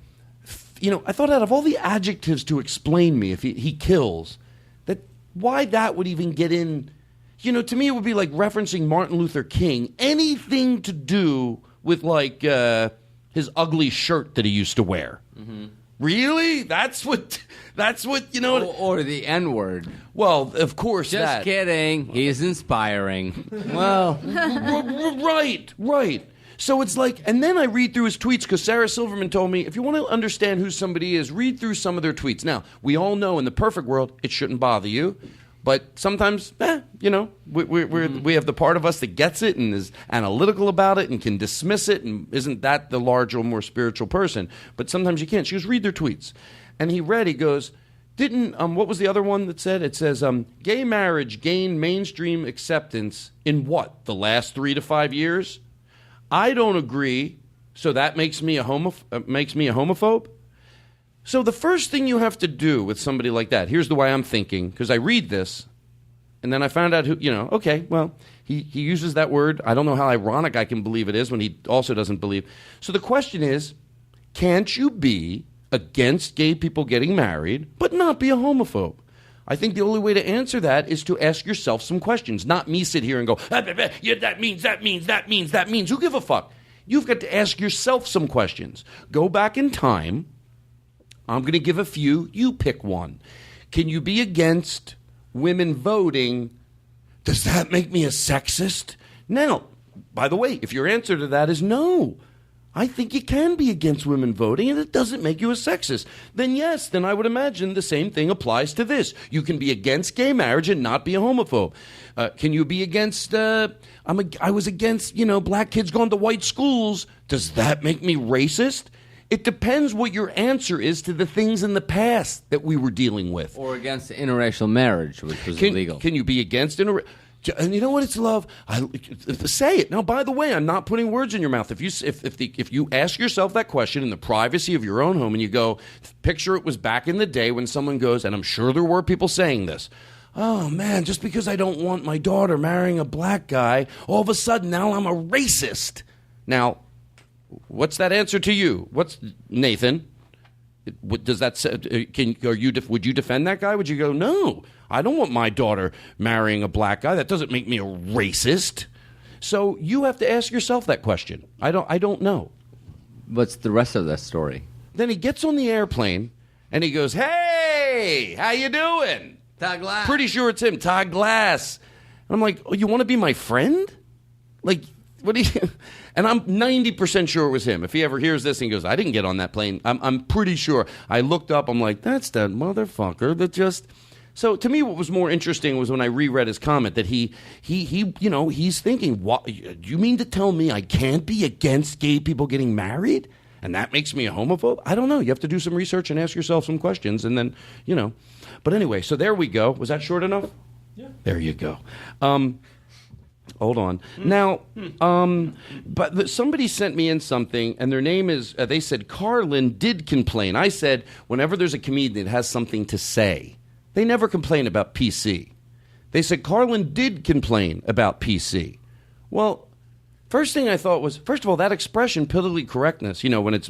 you know, I thought out of all the adjectives to explain me if he kills, that why that would even get in. You know, to me it would be like referencing Martin Luther King. Anything to do with, like, his ugly shirt that he used to wear. Mm-hmm. Really? That's what you know. Or the N-word. Well, of course. Just kidding. He's inspiring. Well, right. So it's like, and then I read through his tweets because Sarah Silverman told me if you want to understand who somebody is, read through some of their tweets. Now, we all know in the perfect world it shouldn't bother you. But sometimes, you know, we have the part of us that gets it and is analytical about it and can dismiss it and isn't that the larger, more spiritual person. But sometimes you can't. She goes, read their tweets. And he goes, what was the other one that said? It says, gay marriage gained mainstream acceptance in what, the last 3 to 5 years? I don't agree, so that makes me a homophobe? So the first thing you have to do with somebody like that, here's the way I'm thinking, because I read this, and then I found out who, you know, okay, well, he uses that word. I don't know how ironic I can believe it is when he also doesn't believe. So the question is, can't you be against gay people getting married, but not be a homophobe? I think the only way to answer that is to ask yourself some questions, not me sit here and go, yeah, that means. Who give a fuck? You've got to ask yourself some questions. Go back in time. I'm going to give a few. You pick one. Can you be against women voting? Does that make me a sexist? Now, by the way, if your answer to that is no, I think you can be against women voting and it doesn't make you a sexist, then yes, then I would imagine the same thing applies to this. You can be against gay marriage and not be a homophobe. Can you be against, I was against, you know, black kids going to white schools. Does that make me racist? It depends what your answer is to the things in the past that we were dealing with. Or against interracial marriage, which was illegal. Can you be against interracial? And you know what? It's love. Say it. Now, by the way, I'm not putting words in your mouth. If you ask yourself that question in the privacy of your own home and you go, picture it was back in the day when someone goes, and I'm sure there were people saying this, oh, man, just because I don't want my daughter marrying a black guy, all of a sudden now I'm a racist. Now, what's that answer to you? What's Nathan? Does that say, would you defend that guy? Would you go, no, I don't want my daughter marrying a black guy. That doesn't make me a racist. So you have to ask yourself that question. I don't know. What's the rest of that story? Then he gets on the airplane and he goes, hey, how you doing? Todd Glass. Pretty sure it's him, Todd Glass. And I'm like, oh, you want to be my friend? Like, what do you... And I'm 90% sure it was him. If he ever hears this and he goes, I didn't get on that plane, I'm pretty sure. I looked up, I'm like, that's that motherfucker that just... So to me, what was more interesting was when I reread his comment that he you know, he's thinking, what, you mean to tell me I can't be against gay people getting married? And that makes me a homophobe? I don't know. You have to do some research and ask yourself some questions and then, you know. But anyway, so there we go. Was that short enough? Yeah. There you go. Hold on. Now, but somebody sent me in something, and their name is, they said, Carlin did complain. I said, whenever there's a comedian that has something to say, they never complain about PC. They said, Carlin did complain about PC. Well, First thing I thought was, first of all, that expression, politically correctness. You know, when it's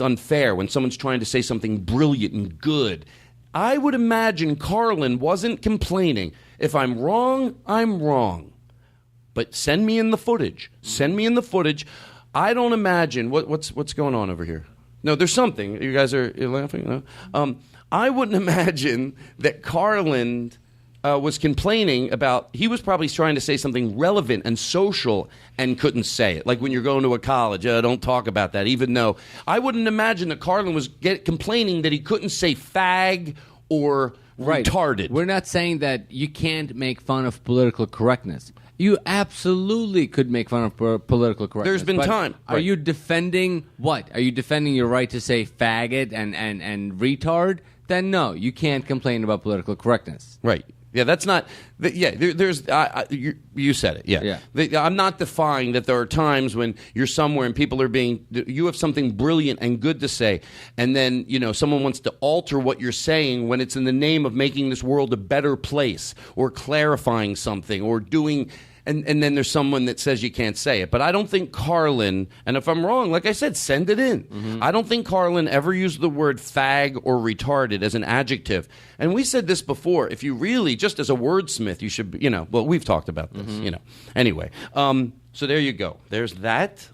unfair, when someone's trying to say something brilliant and good. I would imagine Carlin wasn't complaining. If I'm wrong, I'm wrong. But send me in the footage. Send me in the footage. I don't imagine what's going on over here. No, there's something. You guys are laughing. No? I wouldn't imagine that Carlin was complaining about. He was probably trying to say something relevant and social and couldn't say it. Like when you're going to a college, don't talk about that. Even though I wouldn't imagine that Carlin was complaining that he couldn't say fag or retarded. We're not saying that you can't make fun of political correctness. You absolutely could make fun of political correctness. There's been time. Are you defending what? Are you defending your right to say faggot and retard? Then no, you can't complain about political correctness. Right. Yeah, that's not. You said it. Yeah. I'm not defying that there are times when you're somewhere and people are you have something brilliant and good to say, and then someone wants to alter what you're saying when it's in the name of making this world a better place or clarifying something or doing. And then there's someone that says you can't say it. But I don't think Carlin, and if I'm wrong, like I said, send it in. Mm-hmm. I don't think Carlin ever used the word fag or retarded as an adjective. And we said this before. If you really, just as a wordsmith, you should, well, we've talked about this, Anyway, so there you go. There's that.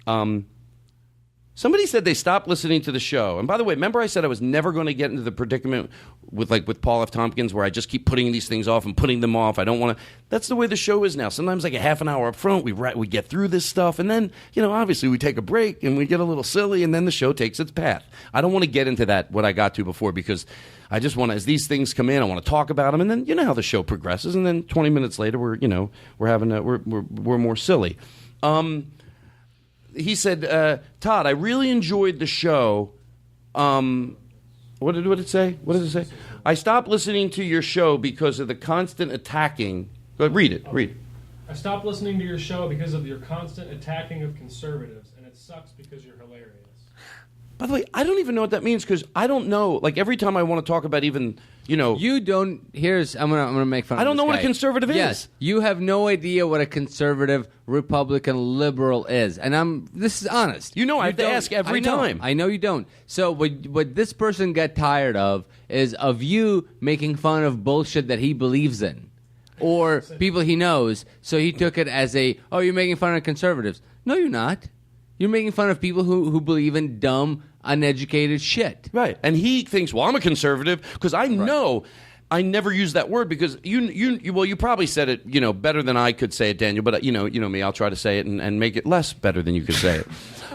Somebody said they stopped listening to the show. And by the way, remember I said I was never going to get into the predicament with Paul F. Tompkins where I just keep putting these things off and putting them off. I don't want to. That's the way the show is now. Sometimes like a half an hour up front, we get through this stuff. And then, obviously we take a break and we get a little silly and then the show takes its path. I don't want to get into that, what I got to before, because I just want to, as these things come in, I want to talk about them. And then, how the show progresses. And then 20 minutes later, we're more silly. He said, Todd, I really enjoyed the show. What did it say? What did it say? I stopped listening to your show because of the constant attacking. Go ahead, read it. I stopped listening to your show because of your constant attacking of conservatives, and it sucks because you're hilarious. By the way, I don't even know what that means because I don't know. Like every time I want to talk about even, You don't. I'm gonna make fun of I don't this know what guy. a conservative is. Yes, you have no idea what a conservative, Republican, liberal is, and this is honest. I have to ask every time. I know you don't. So what this person got tired of is of you making fun of bullshit that he believes in, or people he knows. So he took it as you're making fun of conservatives. No, you're not. You're making fun of people who believe in dumb, uneducated shit. Right. And he thinks, well, I'm a conservative because I know I never use that word because you probably said it, better than I could say it, Daniel, but you know me, I'll try to say it and make it less better than you could say it.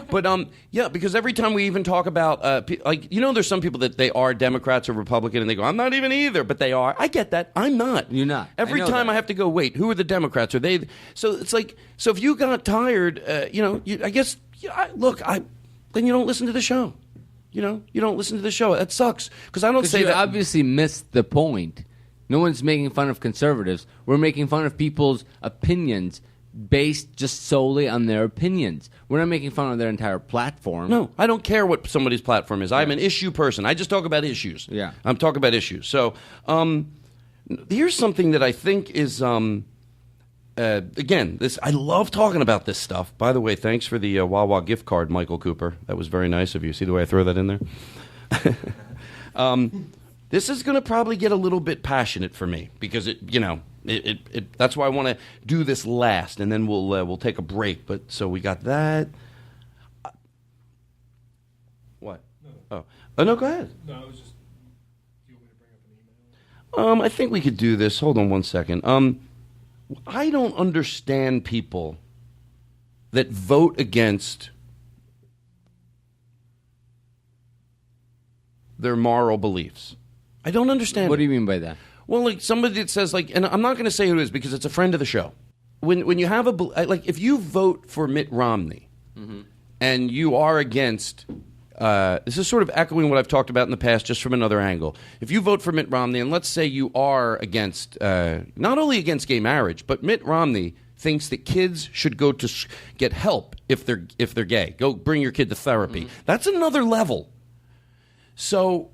But because every time we even talk about there's some people that they are Democrats or Republican and they go, I'm not even either, but they are. I get that. I'm not. You're not. Every time I have to go, wait, who are the Democrats? Are they? So it's like, so if you got tired, I guess. Then you don't listen to the show. You don't listen to the show. That sucks because I don't say that. You obviously missed the point. No one's making fun of conservatives. We're making fun of people's opinions based just solely on their opinions. We're not making fun of their entire platform. No, I don't care what somebody's platform is. I'm an issue person. I just talk about issues. Yeah, I'm talking about issues. So here's something that I think is. Again, I love talking about this stuff. By the way, thanks for the Wawa gift card, Michael Cooper. That was very nice of you. See the way I throw that in there? This is going to probably get a little bit passionate for me because that's why I want to do this last, and then we'll take a break. But so we got that. What? No. Oh no, go ahead. No, it was just. Do you want me to bring up an email? I think we could do this. Hold on one second. I don't understand people that vote against their moral beliefs. I don't understand. What do you mean by that? Well, like somebody that says, and I'm not going to say who it is because it's a friend of the show. When you have if you vote for Mitt Romney and you are against. This is sort of echoing what I've talked about in the past, just from another angle. If you vote for Mitt Romney, and let's say you are against, not only against gay marriage, but Mitt Romney thinks that kids should go to get help if they're gay. Go bring your kid to therapy. That's another level. So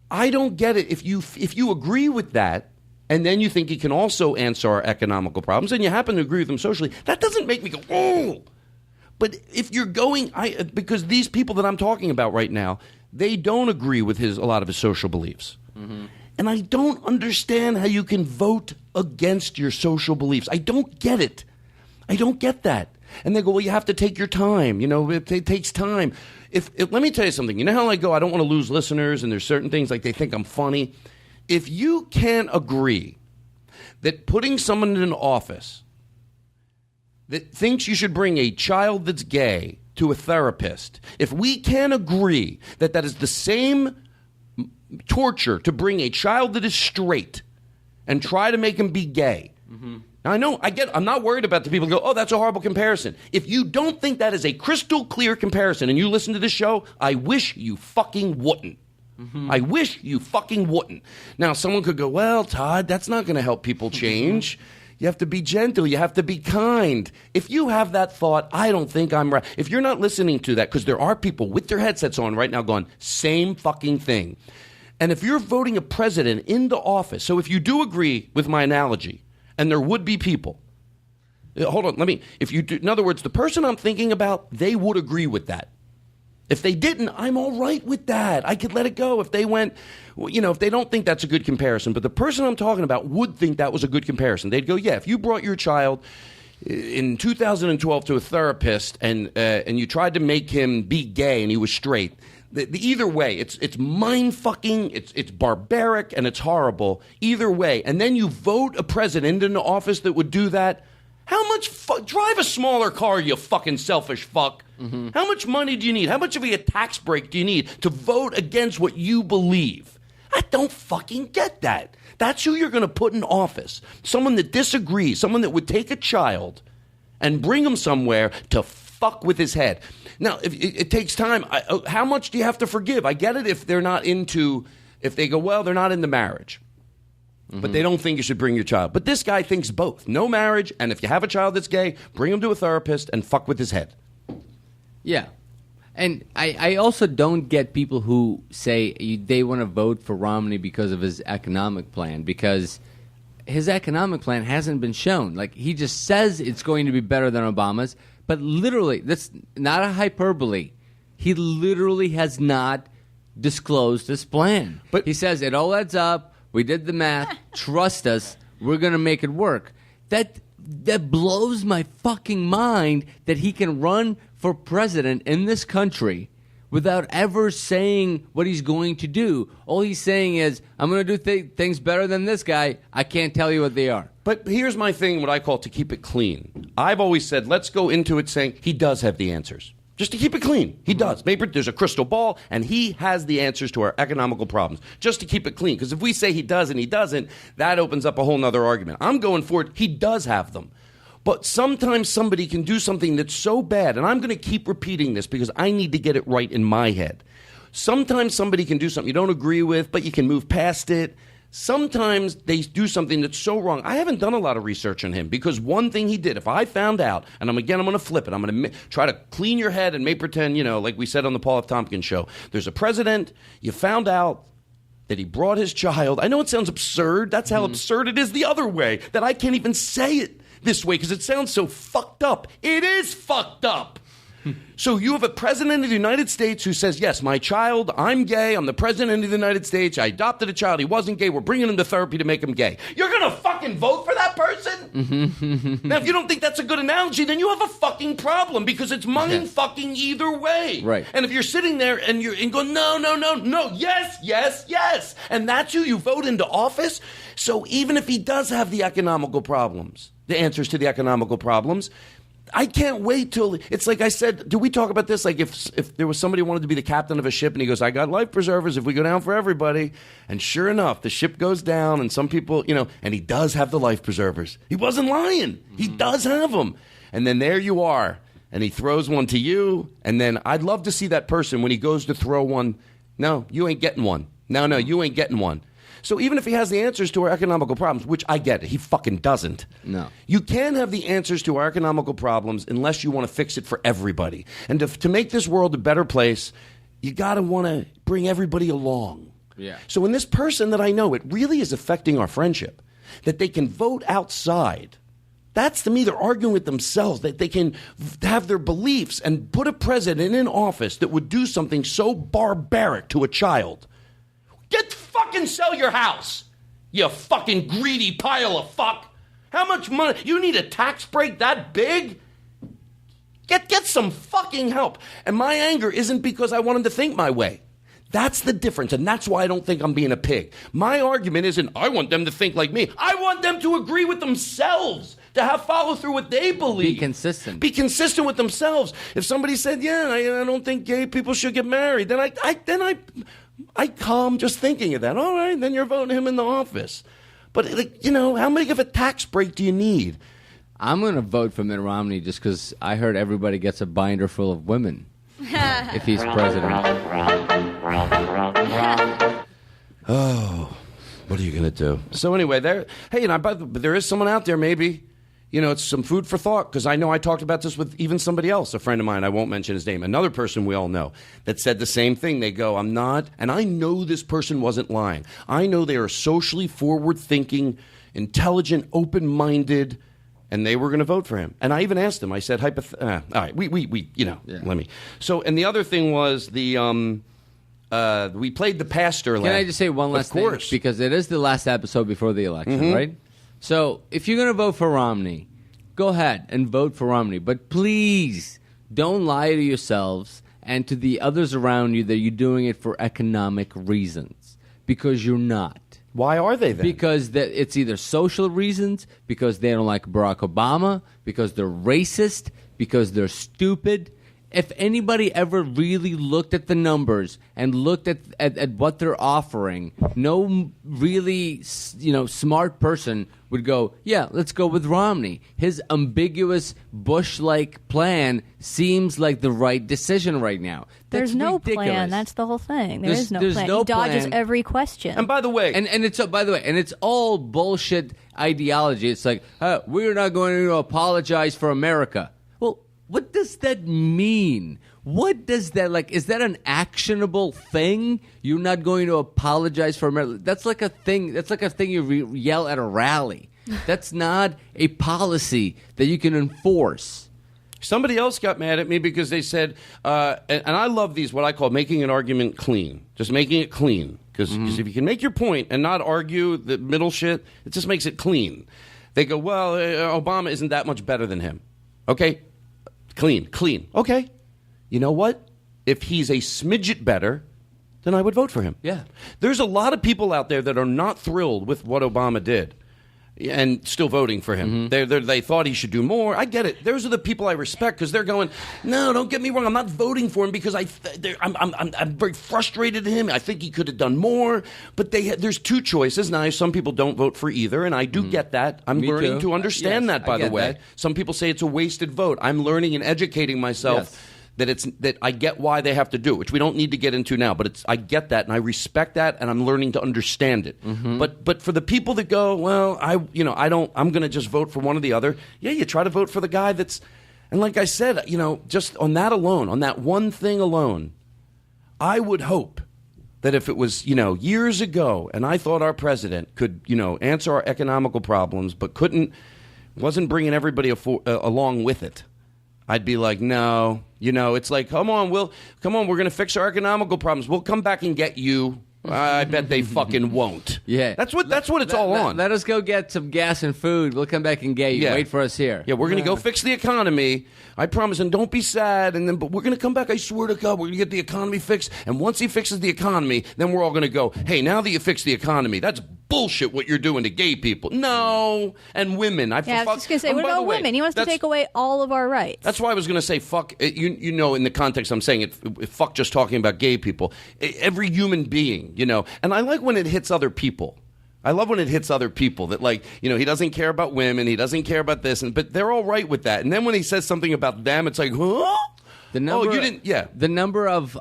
I don't get it. If you agree with that, and then you think he can also answer our economical problems, and you happen to agree with him socially, that doesn't make me go, oh. But if you're going, because these people that I'm talking about right now, they don't agree with a lot of his social beliefs. Mm-hmm. And I don't understand how you can vote against your social beliefs. I don't get it. I don't get that. And they go, well, you have to take your time. It takes time. Let me tell you something. You know how I go, I don't want to lose listeners, and there's certain things like they think I'm funny. If you can't agree that putting someone in an office that thinks you should bring a child that's gay to a therapist, if we can't agree that that is the same torture to bring a child that is straight and try to make him be gay. Mm-hmm. Now, I'm not worried about the people who go, oh, that's a horrible comparison. If you don't think that is a crystal clear comparison and you listen to this show, I wish you fucking wouldn't. Mm-hmm. I wish you fucking wouldn't. Now, someone could go, well, Todd, that's not going to help people change. You have to be gentle. You have to be kind. If you have that thought, I don't think I'm right. If you're not listening to that, because there are people with their headsets on right now going, same fucking thing. And if you're voting a president into office, so if you do agree with my analogy, and there would be people, hold on, in other words, the person I'm thinking about, they would agree with that. If they didn't, I'm all right with that. I could let it go. If they went, if they don't think that's a good comparison, but the person I'm talking about would think that was a good comparison. They'd go, yeah, if you brought your child in 2012 to a therapist and you tried to make him be gay and he was straight, either way, it's mind-fucking, it's barbaric, and it's horrible. Either way. And then you vote a president into office that would do that. How much drive a smaller car, you fucking selfish fuck. Mm-hmm. How much money do you need? How much of a tax break do you need to vote against what you believe? I don't fucking get that. That's who you're going to put in office. Someone that disagrees, someone that would take a child and bring him somewhere to fuck with his head. Now, if it takes time. How much do you have to forgive? I get it if they're not if they go, well, they're not into marriage. Mm-hmm. But they don't think you should bring your child. But this guy thinks both. No marriage, and if you have a child that's gay, bring him to a therapist and fuck with his head. Yeah. And I also don't get people who say they want to vote for Romney because of his economic plan, because his economic plan hasn't been shown. Like, he just says it's going to be better than Obama's, but literally, that's not a hyperbole. He literally has not disclosed this plan. But he says it all adds up. We did the math. Trust us. We're going to make it work. That blows my fucking mind that he can run for president in this country without ever saying what he's going to do. All he's saying is, I'm going to do things better than this guy. I can't tell you what they are. But here's my thing, what I call to keep it clean. I've always said, let's go into it saying he does have the answers. Just to keep it clean. He does. Maybe there's a crystal ball, and he has the answers to our economical problems. Just to keep it clean. Because if we say he does and he doesn't, that opens up a whole nother argument. I'm going for it. He does have them. But sometimes somebody can do something that's so bad, and I'm going to keep repeating this because I need to get it right in my head. Sometimes somebody can do something you don't agree with, but you can move past it. Sometimes they do something that's so wrong. I haven't done a lot of research on him because one thing he did, if I found out, and I'm going to flip it. I'm going to try to clean your head and make pretend, like we said on the Paul F. Tompkins show. There's a president. You found out that he brought his child. I know it sounds absurd. That's how absurd it is the other way, that I can't even say it this way because it sounds so fucked up. It is fucked up. So you have a president of the United States who says, yes, my child, I'm gay, I'm the president of the United States, I adopted a child, he wasn't gay, we're bringing him to therapy to make him gay. You're going to fucking vote for that person? Now, if you don't think that's a good analogy, then you have a fucking problem because it's fucking either way. Right. And if you're sitting there and you're going, no, yes, and that's who you vote into office, so even if he does have the economical problems, the answers to the economical problems, I can't wait till it's like I said. Do we talk about this? Like if there was somebody who wanted to be the captain of a ship and he goes, I got life preservers if we go down for everybody. And sure enough, the ship goes down and some people, and he does have the life preservers. He wasn't lying. He does have them. And then there you are. And he throws one to you. And then I'd love to see that person when he goes to throw one. No, you ain't getting one. No, you ain't getting one. So even if he has the answers to our economical problems, which I get it, he fucking doesn't. No. You can't have the answers to our economical problems unless you want to fix it for everybody. And to make this world a better place, you got to want to bring everybody along. Yeah. So in this person that I know, it really is affecting our friendship. that they can vote outside. That's, to me, they're arguing with themselves, that they can have their beliefs and put a president in office that would do something so barbaric to a child. Get fucking sell your house, you fucking greedy pile of fuck. How much money? You need a tax break that big? Get some fucking help. And my anger isn't because I want him to think my way. That's the difference, and that's why I don't think I'm being a pig. My argument isn't, I want them to think like me. I want them to agree with themselves, to have follow through what they believe. Be consistent. Be consistent with themselves. If somebody said, yeah, I don't think gay people should get married, then I calm just thinking of that. All right, then you're voting him in the office. But, how big of a tax break do you need? I'm going to vote for Mitt Romney just because I heard everybody gets a binder full of women if he's president. Oh, what are you going to do? So anyway, there is someone out there maybe. It's some food for thought, because I know I talked about this with even somebody else, a friend of mine, I won't mention his name, another person we all know, that said the same thing. They go, I'm not, and I know this person wasn't lying. I know they are socially forward-thinking, intelligent, open-minded, and they were going to vote for him. And I even asked them, I said, all right, let me. So, and the other thing was we played the pastor. Can I just say one last thing? Because it is the last episode before the election, right? So if you're going to vote for Romney, go ahead and vote for Romney. But please don't lie to yourselves and to the others around you that you're doing it for economic reasons, because you're not. Why are they then? Because it's either social reasons, because they don't like Barack Obama, because they're racist, because they're stupid. If anybody ever really looked at the numbers and looked at what they're offering, no really smart person would go, yeah, let's go with Romney. His ambiguous Bush-like plan seems like the right decision right now. There's no ridiculous. Plan. That's the whole thing. There's no plan. No he dodges plan. every question. And by the way, and it's all bullshit ideology. It's like, we're not going to apologize for America. Well, what does that mean? What does that, is that an actionable thing? You're not going to apologize for America? That's like a thing. That's like a thing you yell at a rally. That's not a policy that you can enforce. Somebody else got mad at me because they said, and I love these, what I call making an argument clean. Just making it clean. Because if you can make your point and not argue the middle shit, it just makes it clean. They go, well, Obama isn't that much better than him. Okay? Clean. Okay. You know what? If he's a smidget better, then I would vote for him. Yeah. There's a lot of people out there that are not thrilled with what Obama did and still voting for him. They thought he should do more. I get it. Those are the people I respect, because they're going, no, don't get me wrong. I'm not voting for him because I'm very frustrated at him. I think he could have done more. But there's two choices. Now, some people don't vote for either, and I do get that. I'm learning to understand that, by the way. That. Some people say it's a wasted vote. I'm learning and educating myself that I get why they have to do it, which we don't need to get into now. But I get that, and I respect that, and I'm learning to understand it. But for the people that go, well, I'm going to just vote for one or the other. Yeah, you try to vote for the guy that's, and like I said, just on that alone, on that one thing alone, I would hope that if it was, years ago, and I thought our president could, answer our economical problems, but wasn't bringing everybody along with it, I'd be like, no, it's like, come on, we're going to fix our economical problems. We'll come back and get you. I bet they fucking won't. Yeah. That's what it's all on. Let us go get some gas and food. We'll come back and get you. Yeah. Wait for us here. Yeah, we're going to go fix the economy. I promise, and don't be sad. But we're going to come back. I swear to God, we're going to get the economy fixed. And once he fixes the economy, then we're all going to go, hey, now that you fixed the economy, that's bullshit what you're doing to gay people. No. And women. I was just going to say, what about women? He wants to take away all of our rights. That's why I was going to say, fuck, in the context I'm saying it, fuck just talking about gay people. Every human being, And I like when it hits other people. I love when it hits other people that, he doesn't care about women, he doesn't care about this, but they're all right with that. And then when he says something about them, it's like, huh? The number, you didn't, yeah. The number of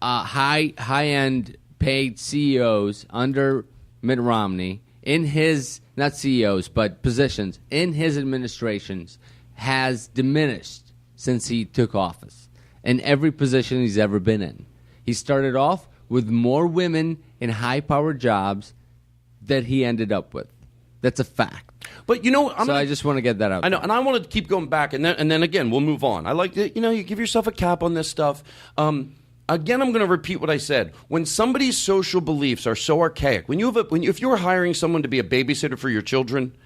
high-end paid CEOs under Mitt Romney in his, not CEOs, but positions in his administrations has diminished since he took office in every position he's ever been in. He started off with more women in high-powered jobs that he ended up with. That's a fact. But you know, I just want to get that out. I know, and I want to keep going back, and then again, we'll move on. I like to, you give yourself a cap on this stuff. Again, I'm going to repeat what I said. When somebody's social beliefs are so archaic, if you're hiring someone to be a babysitter for your children,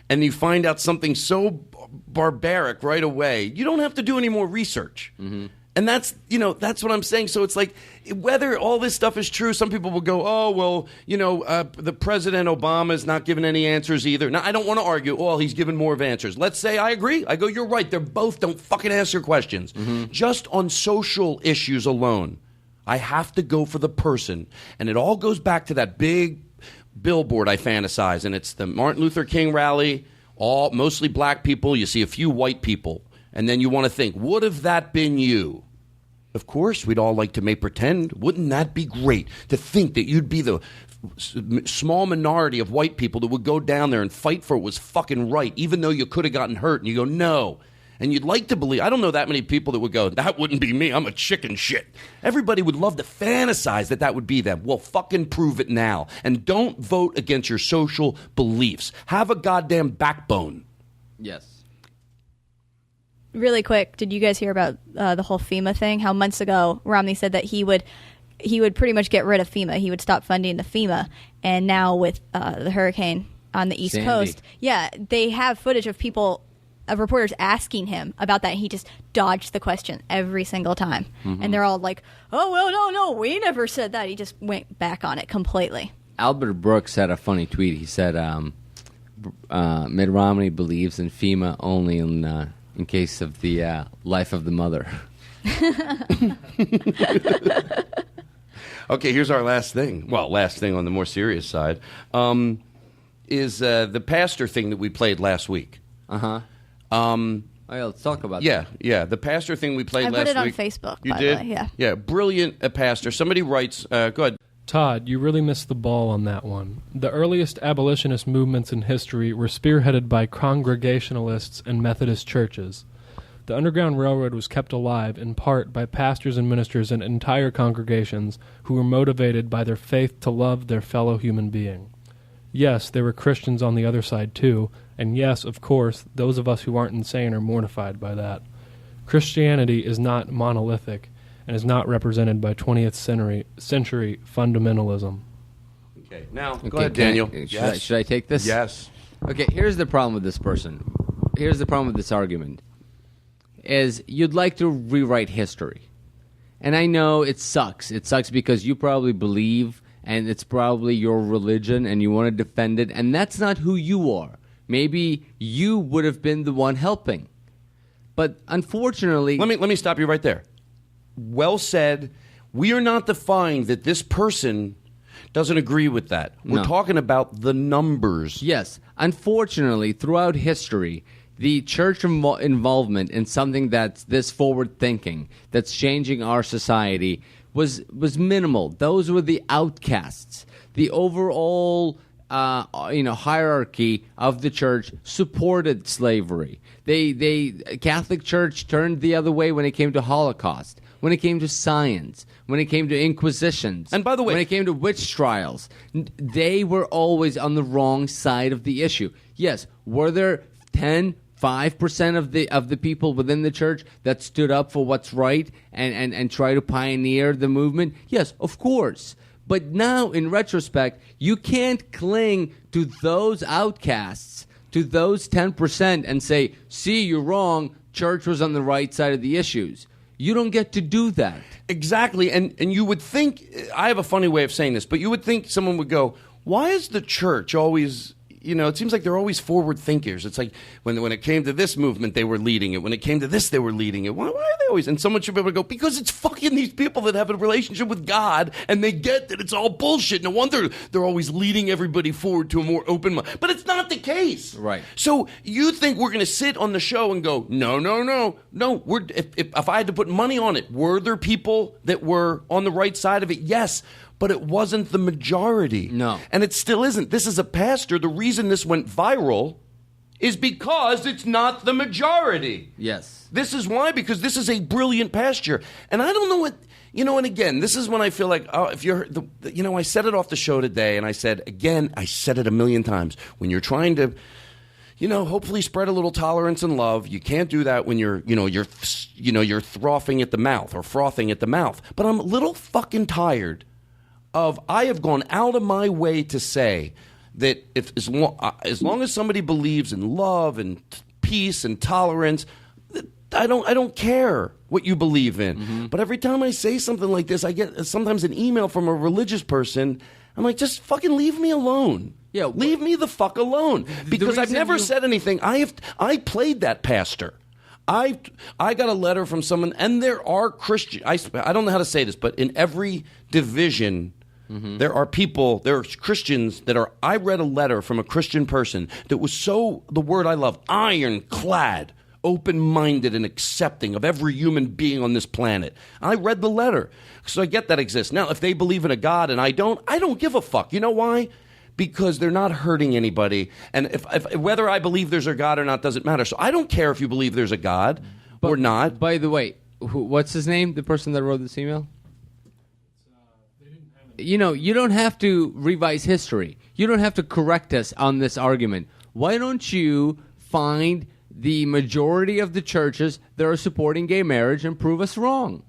and you find out something so barbaric right away, you don't have to do any more research. Mm-hmm. And that's what I'm saying. So it's like, whether all this stuff is true, some people will go, oh, well, the President Obama is not giving any answers either. Now, I don't want to argue, oh, he's given more of answers. Let's say I agree. I go, you're right. They're both don't fucking answer questions. Mm-hmm. Just on social issues alone, I have to go for the person. And it all goes back to that big billboard I fantasize. And it's the Martin Luther King rally, mostly black people. You see a few white people. And then you want to think, would have that been you? Of course, we'd all like to pretend. Wouldn't that be great to think that you'd be the small minority of white people that would go down there and fight for what was fucking right, even though you could have gotten hurt? And you go, no. And you'd like to believe, I don't know that many people that would go, that wouldn't be me, I'm a chicken shit. Everybody would love to fantasize that would be them. Well, fucking prove it now. And don't vote against your social beliefs. Have a goddamn backbone. Yes. Really quick, did you guys hear about the whole FEMA thing? How months ago Romney said that he would pretty much get rid of FEMA. He would stop funding the FEMA. And now with the hurricane on the East Coast, they have footage of reporters asking him about that. And he just dodged the question every single time. Mm-hmm. And they're all like, oh, well, no, we never said that. He just went back on it completely. Albert Brooks had a funny tweet. He said Mitt Romney believes in FEMA only in case of the life of the mother. Okay, here's our last thing. Well, last thing on the more serious side is the pastor thing that we played last week. Uh-huh. Let's talk about that. Yeah. The pastor thing we played last week. I put it on Facebook, you by did? the way, yeah. Yeah, brilliant pastor. Somebody writes, go ahead. Todd, you really missed the ball on that one. The earliest abolitionist movements in history were spearheaded by Congregationalists and Methodist churches. The Underground Railroad was kept alive in part by pastors and ministers and entire congregations who were motivated by their faith to love their fellow human being. Yes, there were Christians on the other side too, and yes, of course, those of us who aren't insane are mortified by that. Christianity is not monolithic and is not represented by 20th century fundamentalism. Okay, now, go ahead, Daniel. Should I take this? Yes. Okay, here's the problem with this person. Here's the problem with this argument. Is you'd like to rewrite history. And I know it sucks. It sucks because you probably believe, and it's probably your religion, and you want to defend it, and that's not who you are. Maybe you would have been the one helping. But unfortunately... Let me stop you right there. Well said. We are not defying that this person doesn't agree with that. We're talking about the numbers. Yes. Unfortunately, throughout history, the church involvement in something that's this forward-thinking, that's changing our society, was minimal. Those were the outcasts. The overall hierarchy of the church supported slavery. Catholic Church turned the other way when it came to Holocaust, when it came to science, when it came to inquisitions. And by the way, when it came to witch trials, they were always on the wrong side of the issue. Yes, were there 5% of the people within the church that stood up for what's right and try to pioneer the movement? Yes, of course. But now, in retrospect, you can't cling to those outcasts, to those 10%, and say, see, you're wrong, church was on the right side of the issues. You don't get to do that. Exactly. And you would think, I have a funny way of saying this, but you would think someone would go, why is the church always... it seems like they're always forward thinkers. It's like when it came to this movement, they were leading it. When it came to this, they were leading it. Why are they always? And someone should be able to go, because it's fucking these people that have a relationship with God and they get that it's all bullshit. No wonder they're always leading everybody forward to a more open mind. But it's not the case. Right. So you think we're going to sit on the show and go, no. If I had to put money on it, were there people that were on the right side of it? Yes. But it wasn't the majority. No. And it still isn't. This is a pastor. The reason this went viral is because it's not the majority. Yes. This is why, because this is a brilliant pastor. And I don't know what, And again, this is when I feel like, if you're, I said it off the show today, and I said it a million times. When you're trying to, hopefully spread a little tolerance and love, you can't do that when you're frothing at the mouth or frothing at the mouth. But I'm a little fucking tired of, I have gone out of my way to say that as long as somebody believes in love and peace and tolerance, I don't care what you believe in. Mm-hmm. But every time I say something like this, I get sometimes an email from a religious person. I'm like, just fucking leave me alone. Yeah, leave me the fuck alone. Because I've never said anything. I played that pastor. I got a letter from someone, and there are Christian. I don't know how to say this, but in every division, there are Christians that are. I read a letter from a Christian person that was the word I love, ironclad, open-minded and accepting of every human being on this planet. I read the letter, so I get that exists. Now, if they believe in a God and I don't give a fuck. You know why? Because they're not hurting anybody. And if whether I believe there's a God or not doesn't matter. So I don't care if you believe there's a God or not. By the way, what's his name? The person that wrote this email? You don't have to revise history. You don't have to correct us on this argument. Why don't you find the majority of the churches that are supporting gay marriage and prove us wrong?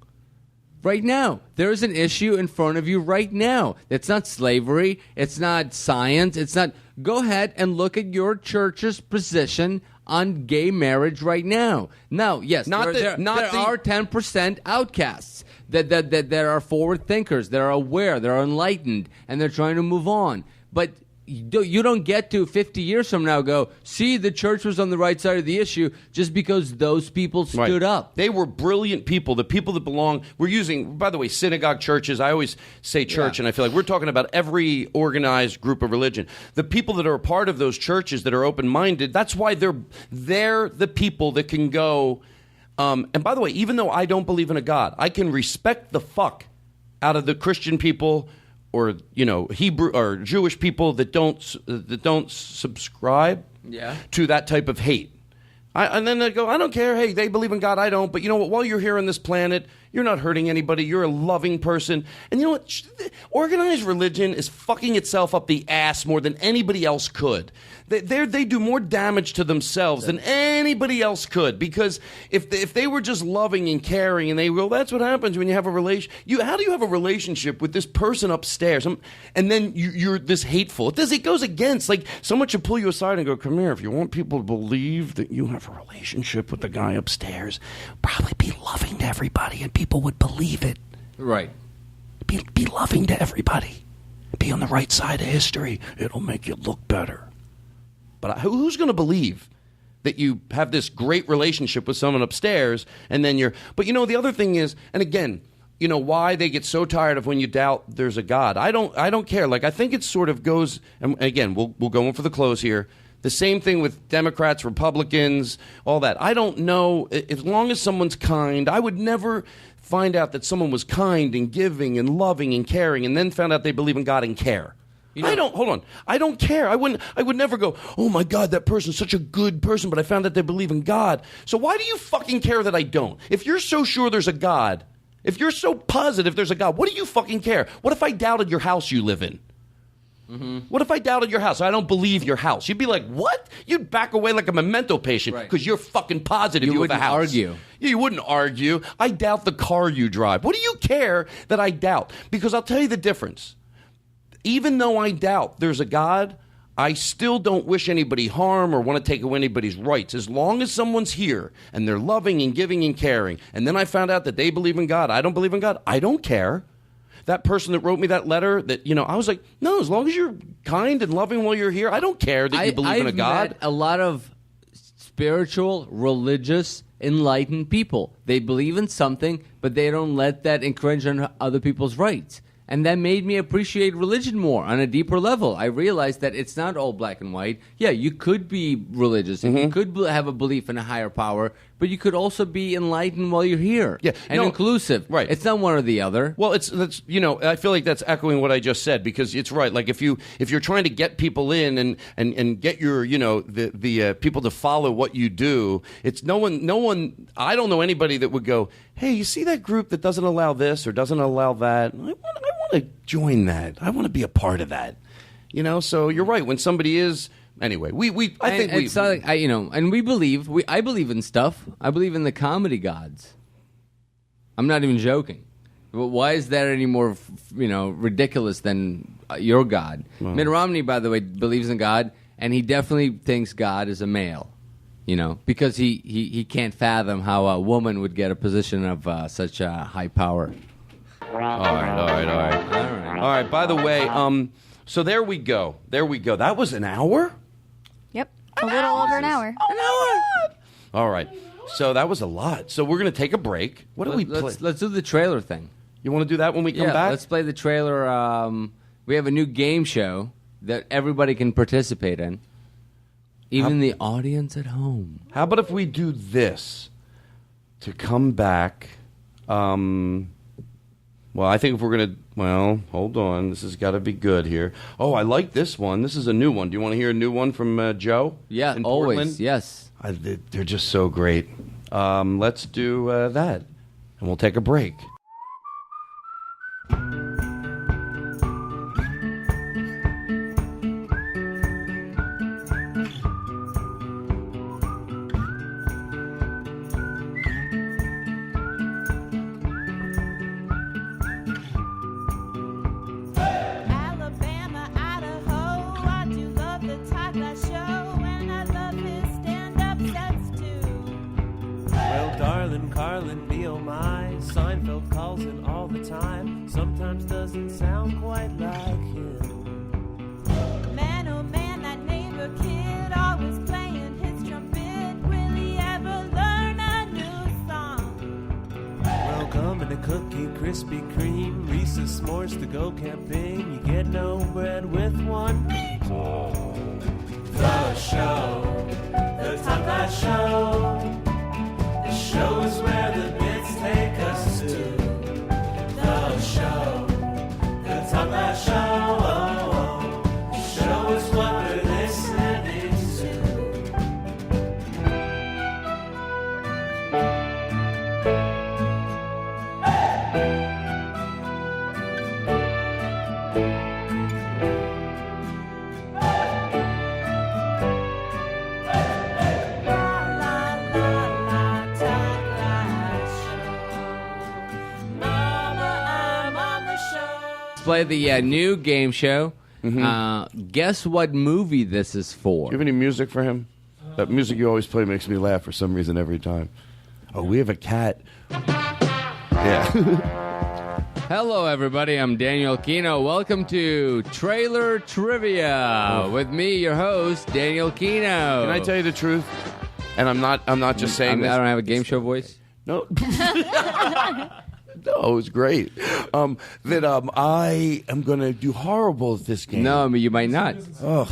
Right now. There is an issue in front of you right now. It's not slavery. It's not science. It's not. Go ahead and look at your church's position on gay marriage right now. Now, yes, there are 10% outcasts that are forward thinkers, that are aware, that are enlightened, and they're trying to move on. But you don't get to 50 years from now go, see, the church was on the right side of the issue just because those people stood up. They were brilliant people. The people that belong, we're using, by the way, synagogue churches. I always say church, and I feel like we're talking about every organized group of religion. The people that are a part of those churches that are open-minded, that's why they're the people that can go, and by the way, even though I don't believe in a God, I can respect the fuck out of the Christian people or Hebrew or Jewish people that don't subscribe to that type of hate. And then they go, I don't care. Hey, they believe in God, I don't. But you know what? While you're here on this planet, you're not hurting anybody. You're a loving person. And you know what? Organized religion is fucking itself up the ass more than anybody else could. They do more damage to themselves than anybody else could. Because if they were just loving and caring, and they go, that's what happens when you have a relation. How do you have a relationship with this person upstairs? And then you're this hateful. It goes against, like, someone should pull you aside and go, come here. If you want people to believe that you have a relationship with the guy upstairs, probably be loving to everybody, and people would believe it. Right. Be loving to everybody. Be on the right side of history. It'll make you look better. But who's going to believe that you have this great relationship with someone upstairs and then you're... But the other thing is, and again, why they get so tired of when you doubt there's a God. I don't care. Like, I think it sort of goes... And again, we'll go in for the close here. The same thing with Democrats, Republicans, all that. I don't know. As long as someone's kind, I would never find out that someone was kind and giving and loving and caring and then found out they believe in God and care. Hold on. I don't care. I would never go, oh my God, that person's such a good person, but I found out they believe in God. So why do you fucking care that I don't? If you're so sure there's a God, if you're so positive there's a God, what do you fucking care? What if I doubted your house you live in? Mm-hmm. What if I doubted your house? I don't believe your house. You'd be like, what? You'd back away like a memento patient because you're fucking positive you have a house. You wouldn't argue. You wouldn't argue. I doubt the car you drive. What do you care that I doubt? Because I'll tell you the difference. Even though I doubt there's a God, I still don't wish anybody harm or want to take away anybody's rights. As long as someone's here and they're loving and giving and caring, and then I found out that they believe in God, I don't believe in God, I don't care. That person that wrote me that letter, that I was like, no, as long as you're kind and loving while you're here, I don't care that you believe in a God. I've met a lot of spiritual, religious, enlightened people. They believe in something, but they don't let that encroach on other people's rights. And that made me appreciate religion more on a deeper level. I realized that it's not all black and white. Yeah, you could be religious and you could have a belief in a higher power, but you could also be enlightened while you're here. Yeah, and inclusive. Right. It's not one or the other. Well, that's I feel like that's echoing what I just said, because it's right. Like if you're trying to get people in and get your the people to follow what you do, it's no one. I don't know anybody that would go, hey, you see that group that doesn't allow this or doesn't allow that? I want to join that. I want to be a part of that. So you're right. When somebody is. Anyway, I believe in stuff. I believe in the comedy gods. I'm not even joking. But why is that any more, ridiculous than your God? Well. Mitt Romney, by the way, believes in God, and he definitely thinks God is a male. Because he can't fathom how a woman would get a position of such high power. All right. By the way, so there we go. That was an hour? Yep. A little over an hour. All right. So that was a lot. So we're going to take a break. What do we play? Let's do the trailer thing. You want to do that when we come back? Let's play the trailer. We have a new game show that everybody can participate in. Even the audience at home. How about if we do this to come back? Well, I think if we're going to... Well, hold on. This has got to be good here. Oh, I like this one. This is a new one. Do you want to hear a new one from Joe? Yeah, in always. Portland? Yes. They're just so great. Let's do that, and we'll take a break. Carlin, be oh my, Seinfeld calls it all the time. Sometimes doesn't sound quite like him. Man, oh man, that neighbor kid always playing his trumpet. Will he ever learn a new song? Welcome to Cookie Krispy Kreme, Reese's s'mores to go camping. You get no bread with one meat. The show, the Todd Glass Show. The show is where the bits take us to. The show, the Todd Glass Show. The show is what we're listening Play the new game show. Guess what movie this is for? Do you have any music for him? That music you always play makes me laugh for some reason every time. Oh, we have a cat. Yeah. Hello, everybody. I'm Daniel Kino. Welcome to Trailer Trivia with me, your host, Daniel Kino. Can I tell you the truth? And I'm not just saying this. I don't have a game show voice. No. No, it was great. I am going to do horrible at this game. No, I mean, you might not. Ugh.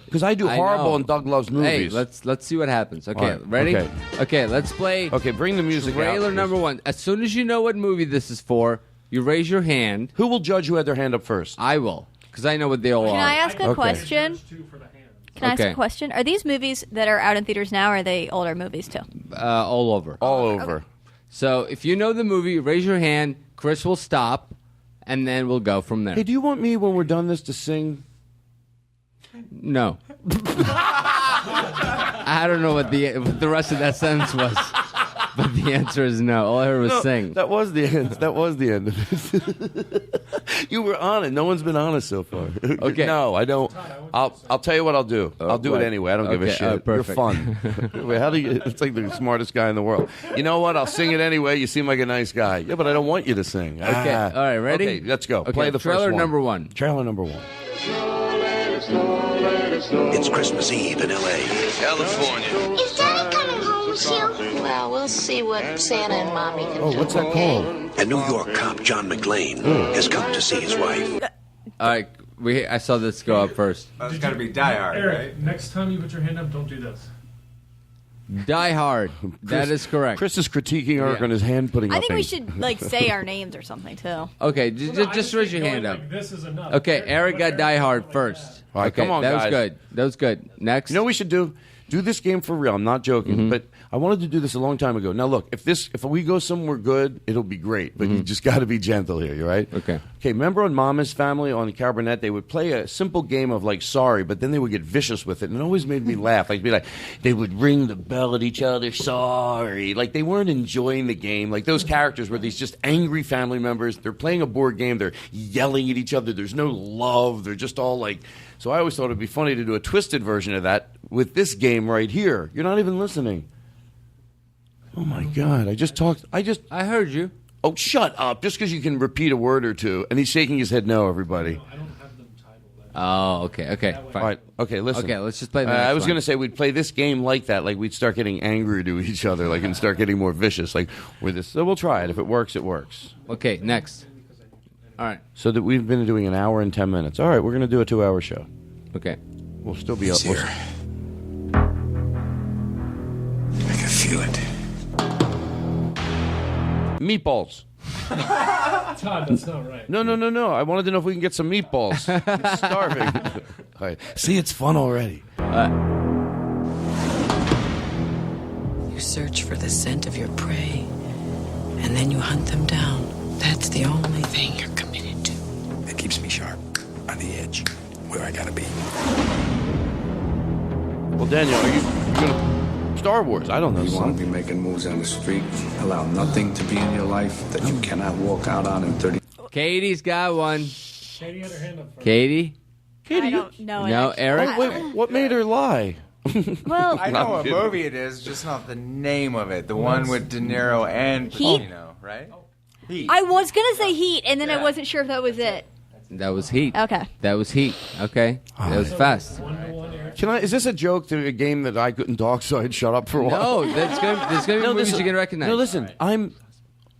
Because I do horrible in Doug Loves Movies. Hey, let's see what happens. Okay, right, ready? Okay. Let's play. Okay, bring the music out. Trailer number one. As soon as you know what movie this is for, you raise your hand. Who will judge who had their hand up first? I will, because I know what they all are. Can I ask a question? Can I ask a question? Are these movies that are out in theaters now, or are they older movies too? All over. All over. Okay. So if you know the movie, raise your hand. Chris will stop, and then we'll go from there. Hey, do you want me, when we're done this, to sing? No. I don't know what the rest of that sentence was, but the answer is no. All I heard was sing. That was the end. That was the end of it. You were on it. No one's been honest so far. Okay. No, I don't. I'll tell you what I'll do. I'll do it anyway. I don't give a shit. Perfect. You're fun. Wait, how do you? It's like the smartest guy in the world. You know what? I'll sing it anyway. You seem like a nice guy. Yeah, but I don't want you to sing. Okay. All right. Ready? Okay. Let's go. Okay, Play the first trailer one. number one. Trailer number one. It's Christmas Eve in L.A., California. Is Daddy coming home soon? Well, we'll see what Santa and Mommy can do. Oh, what's that called? A New York cop, John McClane, has come to see his wife. All right. I saw this go up first. That's got to be Die Hard, Eric, right? next time you put your hand up, don't do this. Die Hard. That is correct. Chris is critiquing Eric on his hand putting I up think we things. should like say our names or something too. Okay, just raise your hand up. This is enough. Okay, Eric got Die Hard first. All right, okay, come on, that guys. was good. That was good. Next. You know what we should do? Do this game for real. I'm not joking, but I wanted to do this a long time ago. Now, look, if we go somewhere good, it'll be great, but you just got to be gentle here, you right? Okay. Okay, remember on Mama's Family on Cabernet, they would play a simple game of like sorry, but then they would get vicious with it, and it always made me laugh. Like, they would ring the bell at each other, sorry. Like, they weren't enjoying the game. Like, those characters were these just angry family members. They're playing a board game. They're yelling at each other. There's no love. They're just all like... So I always thought it'd be funny to do a twisted version of that with this game right here. You're not even listening. Oh, my God. I heard you. Oh, shut up. Just because you can repeat a word or two. And he's shaking his head no, everybody. Oh, okay, fine. All right, okay, listen. Okay, let's just play the next I was one. going to say we'd play this game like that. Like we'd start getting angry to each other, like, and start getting more vicious. Like with this. So we'll try it. If it works, it works. Okay, next. All right. So that we've been doing an hour and 10 minutes. All right, we're going to do a 2-hour show. Okay. We'll still be He's up. here. I can feel it. Meatballs. Todd, that's not right. No. I wanted to know if we can get some meatballs. I'm starving. All right. See, it's fun already. You search for the scent of your prey, and then you hunt them down. That's the only thing you're committed to. It keeps me sharp, on the edge, where I gotta be. Well, Daniel, are you going to... Star Wars, I don't know. You want to be making moves on the street, allow nothing to be in your life that you cannot walk out on in 30... Katie's got one. Katie had her hand up first. Katie? I don't know. No, Eric? Wait, what made her lie? Well, I know what movie it is, just not the name of it. The one with De Niro and Heat? Pacino, right? I was gonna say Heat, and then I wasn't sure if that was it. That was Heat. Okay. That was Heat. Okay. That was fast. Is this a joke to a game that I couldn't talk, so I'd shut up for a while? No, there's gonna be movies you can recognize. No, listen, I'm...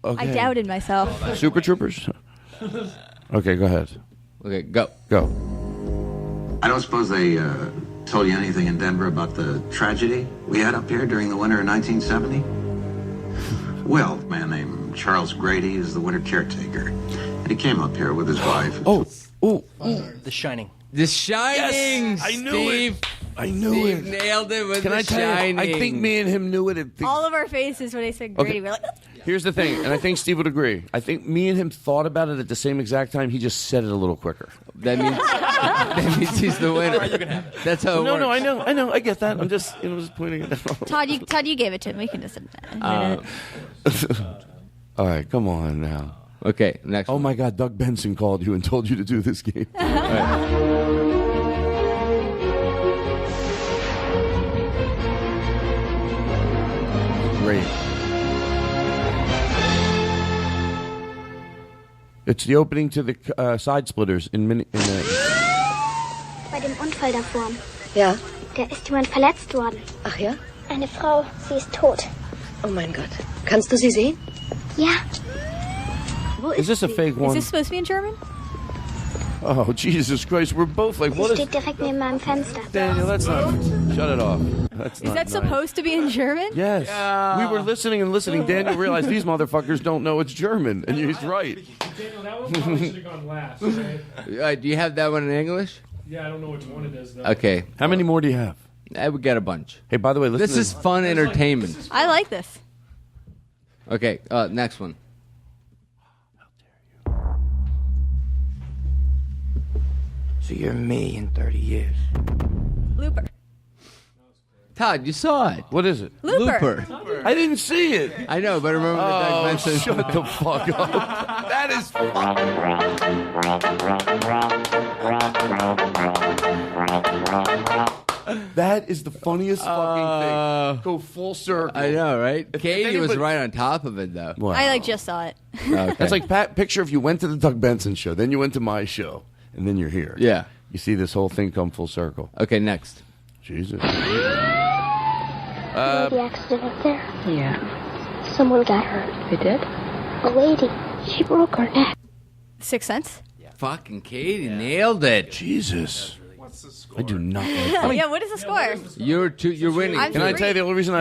Okay. I doubted myself. Super Troopers? Okay, go ahead. Okay, go. I don't suppose they told you anything in Denver about the tragedy we had up here during the winter of 1970? Well, a man named Charles Grady is the winter caretaker. And he came up here with his wife. The Shining. The Shining! Yes, I knew Steve. it. I knew Steve it. nailed it with Can The I tell Shining. you, I think me and him knew it. All of our faces when I said Grady, we're like, Here's the thing, and I think Steve would agree. I think me and him thought about it at the same exact time. He just said it a little quicker. That means he's the winner. That's how it works. No, I know. I get that. I'm just, just pointing it out. Todd, you gave it to him. We can just admit it. All right, come on now. Okay, next. Oh my God, Doug Benson called you and told you to do this game. Great. It's the opening to the Side Splitters in Bei dem Unfall davor. Ja? Da ist jemand verletzt worden. Ach ja? Eine Frau, sie ist tot. Oh mein Gott. Kannst du sie sehen? Ja. Wo Is this a fake Is one? this supposed to be in German? Oh, Jesus Christ. We're both like, Sie what is... steht direkt neben meinem Fenster. Daniel, that's not... Shut it off. That's Is not that nice. supposed to be in German? Yes. We were listening and listening. Daniel realized these motherfuckers don't know it's German. And he's right. Daniel, that one probably should have gone last, right? Do you have that one in English? Yeah, I don't know which one it is, though. Okay. How many more do you have? I would get a bunch. Hey, by the way, listen This is fun entertainment. I like this. Okay, next one. So you're me in 30 years. Looper. Todd, you saw it. What is it? Looper. I didn't see it. I know, but remember the Doug Benson. Shut the fuck up. That is... That is the funniest fucking thing. Go full circle. I know, right? If Katie was anybody- right on top of it, though. Wow. I just saw it. Okay. That's like, Pat, picture if you went to the Doug Benson show, then you went to my show, and then you're here. Yeah. You see this whole thing come full circle. Okay, next. Jesus. You know the accident up there? Yeah. Someone got hurt. They did? A lady. She broke her neck. Sixth Sense? Fucking Katie nailed it. Jesus. What's the score? I do not like Yeah, what is the score? You're winning. I'm Can I tell you the only reason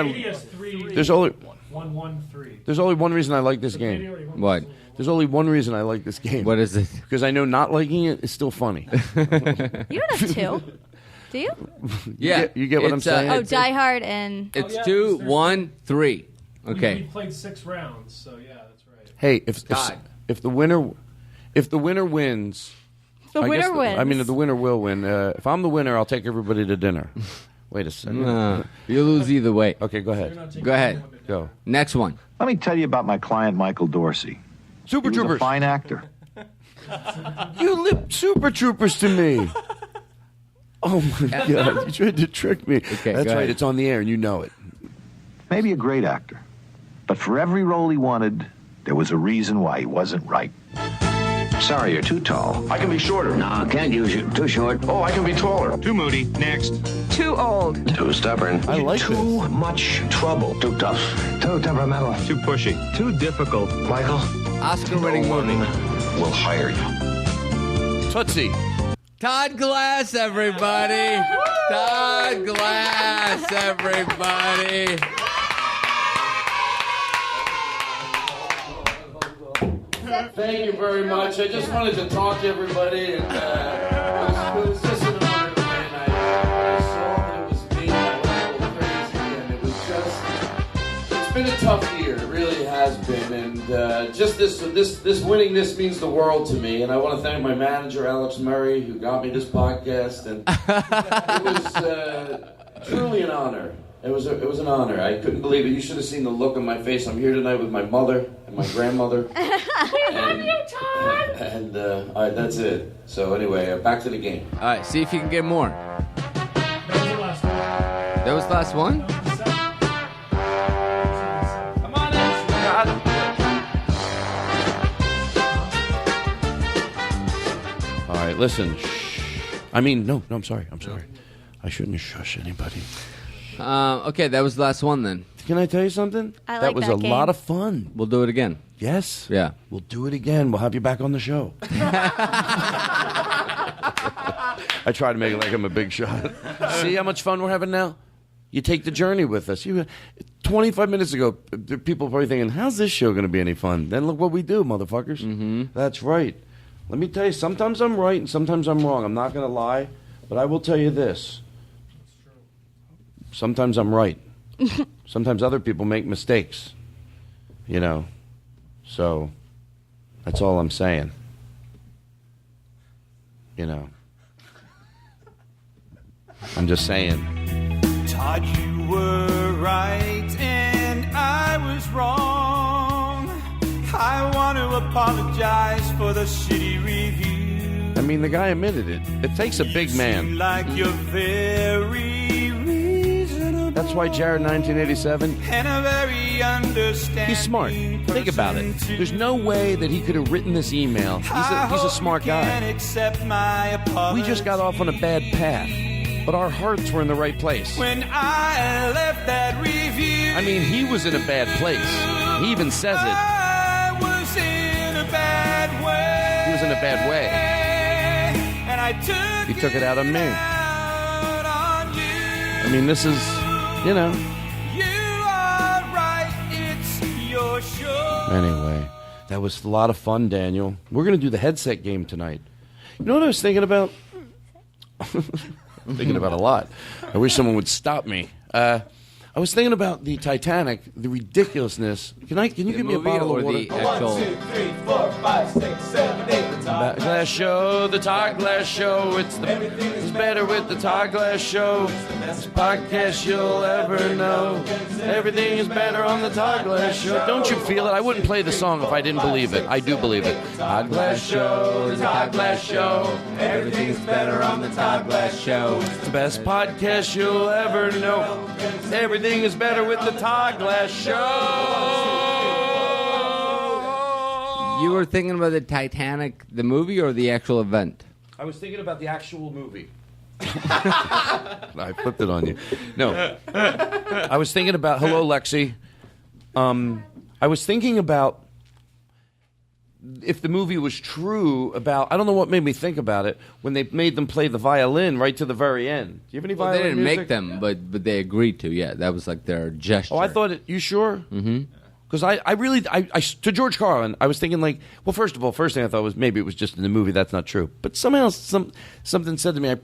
there's only 1-1-3. there's only one reason I like this game. What? There's only one reason I like this game. What is it? Because I know not liking it is still funny. You don't have two. Do you? Yeah. You get what I'm saying? Oh, Die Hard and... It's 2, 1, 3. We Okay. played 6 rounds, so yeah, that's right. Hey, if the winner wins, The I winner guess wins. I mean, the winner will win. If I'm the winner, I'll take everybody to dinner. Wait a second. No, you lose either way. Okay, go ahead. Go ahead. Go. Next one. Let me tell you about my client, Michael Dorsey. Super He was a Troopers. fine actor. You lip Super Troopers to me. Oh my God! You tried to trick me. Okay, That's go right. ahead. It's on the air, and you know it. Maybe a great actor. But for every role he wanted, there was a reason why he wasn't right. Sorry, you're too tall. I can be shorter. No, can't use you. Too short. Oh, I can be taller. Too moody. Next. Too old. Too stubborn. I like Too much trouble. Too tough. Too temperamental. Too pushy. Too difficult. Michael. Oscar-winning movie. We'll hire you. Tootsie. Todd Glass, everybody. Todd Glass, everybody. Thank you very much. I just wanted to talk to everybody, and it was just an honor to win. I saw that it was me. I went a little crazy, and it was it's been a tough year. It really has been, and just this winning this means the world to me. And I want to thank my manager, Alex Murray, who got me this podcast, and it was truly an honor. It was an honor. I couldn't believe it. You should have seen the look on my face. I'm here tonight with my mother and my grandmother. We love you, Todd. And all right, that's it. So anyway, back to the game. All right, see if you can get more. That was the last one? Come on in, All right, listen. Shh. I mean, no, I'm sorry. I shouldn't shush anybody. Okay, that was the last one then. Can I tell you something? I that like was that a game. lot of fun. We'll do it again. Yes? Yeah. We'll do it again. We'll have you back on the show. I try to make it like I'm a big shot. See how much fun we're having now? You take the journey with us. 25 minutes ago, people were probably thinking, how's this show going to be any fun? Then look what we do, motherfuckers. Mm-hmm. That's right. Let me tell you, sometimes I'm right and sometimes I'm wrong. I'm not going to lie, but I will tell you this. Sometimes I'm right. Sometimes other people make mistakes. You know. So, that's all I'm saying. You know. I'm just saying. Todd, you were right and I was wrong. I want to apologize for the shitty review. I mean, the guy admitted it. It takes a big man. Like you're very That's why Jared, 1987, and a very understanding. he's smart. Think about it. There's no way that he could have written this email. He's a smart guy. Accept my apology. We just got off on a bad path, but our hearts were in the right place. When I left that review, I mean, he was in a bad place. He even says it. I was in a bad way. He was in a bad way. And I took He took it out on me. out on you. I mean, this is, you know. You are right, it's your show. Anyway, that was a lot of fun, Daniel. We're going to do the headset game tonight. You know what I was thinking about? I'm thinking about a lot. I wish someone would stop me. I was thinking about the Titanic, the ridiculousness. Can you give me a bottle of water? The actual... 1, 2, 3, 4, 5, 6, 7, 8. The Todd Glass Show, the Todd Glass Show. It's better with the Todd Glass Show. It's the podcast you'll ever know. Everything is better on the Todd Glass Show. Don't you feel it? I wouldn't play the song if I didn't believe it. I do believe it. Todd Glass Show, the Todd Glass Show. Everything's better on the Todd Glass Show. It's the best podcast you'll ever know. Everything is better with the Todd Glass Show. You were thinking about the Titanic, the movie, or the actual event? I was thinking about the actual movie. I flipped it on you. No. I was thinking about... Hello, Lexi. I was thinking about if the movie was true about, I don't know what made me think about it when they made them play the violin right to the very end. Do you have any Well, violin they didn't music? make them, but they agreed to. Yeah, that was like their gesture. Oh, I thought it. You sure? Mm-hmm. Because I really to George Carlin, I was thinking like, well, first of all, first thing I thought was maybe it was just in the movie. That's not true. But somehow something said to me,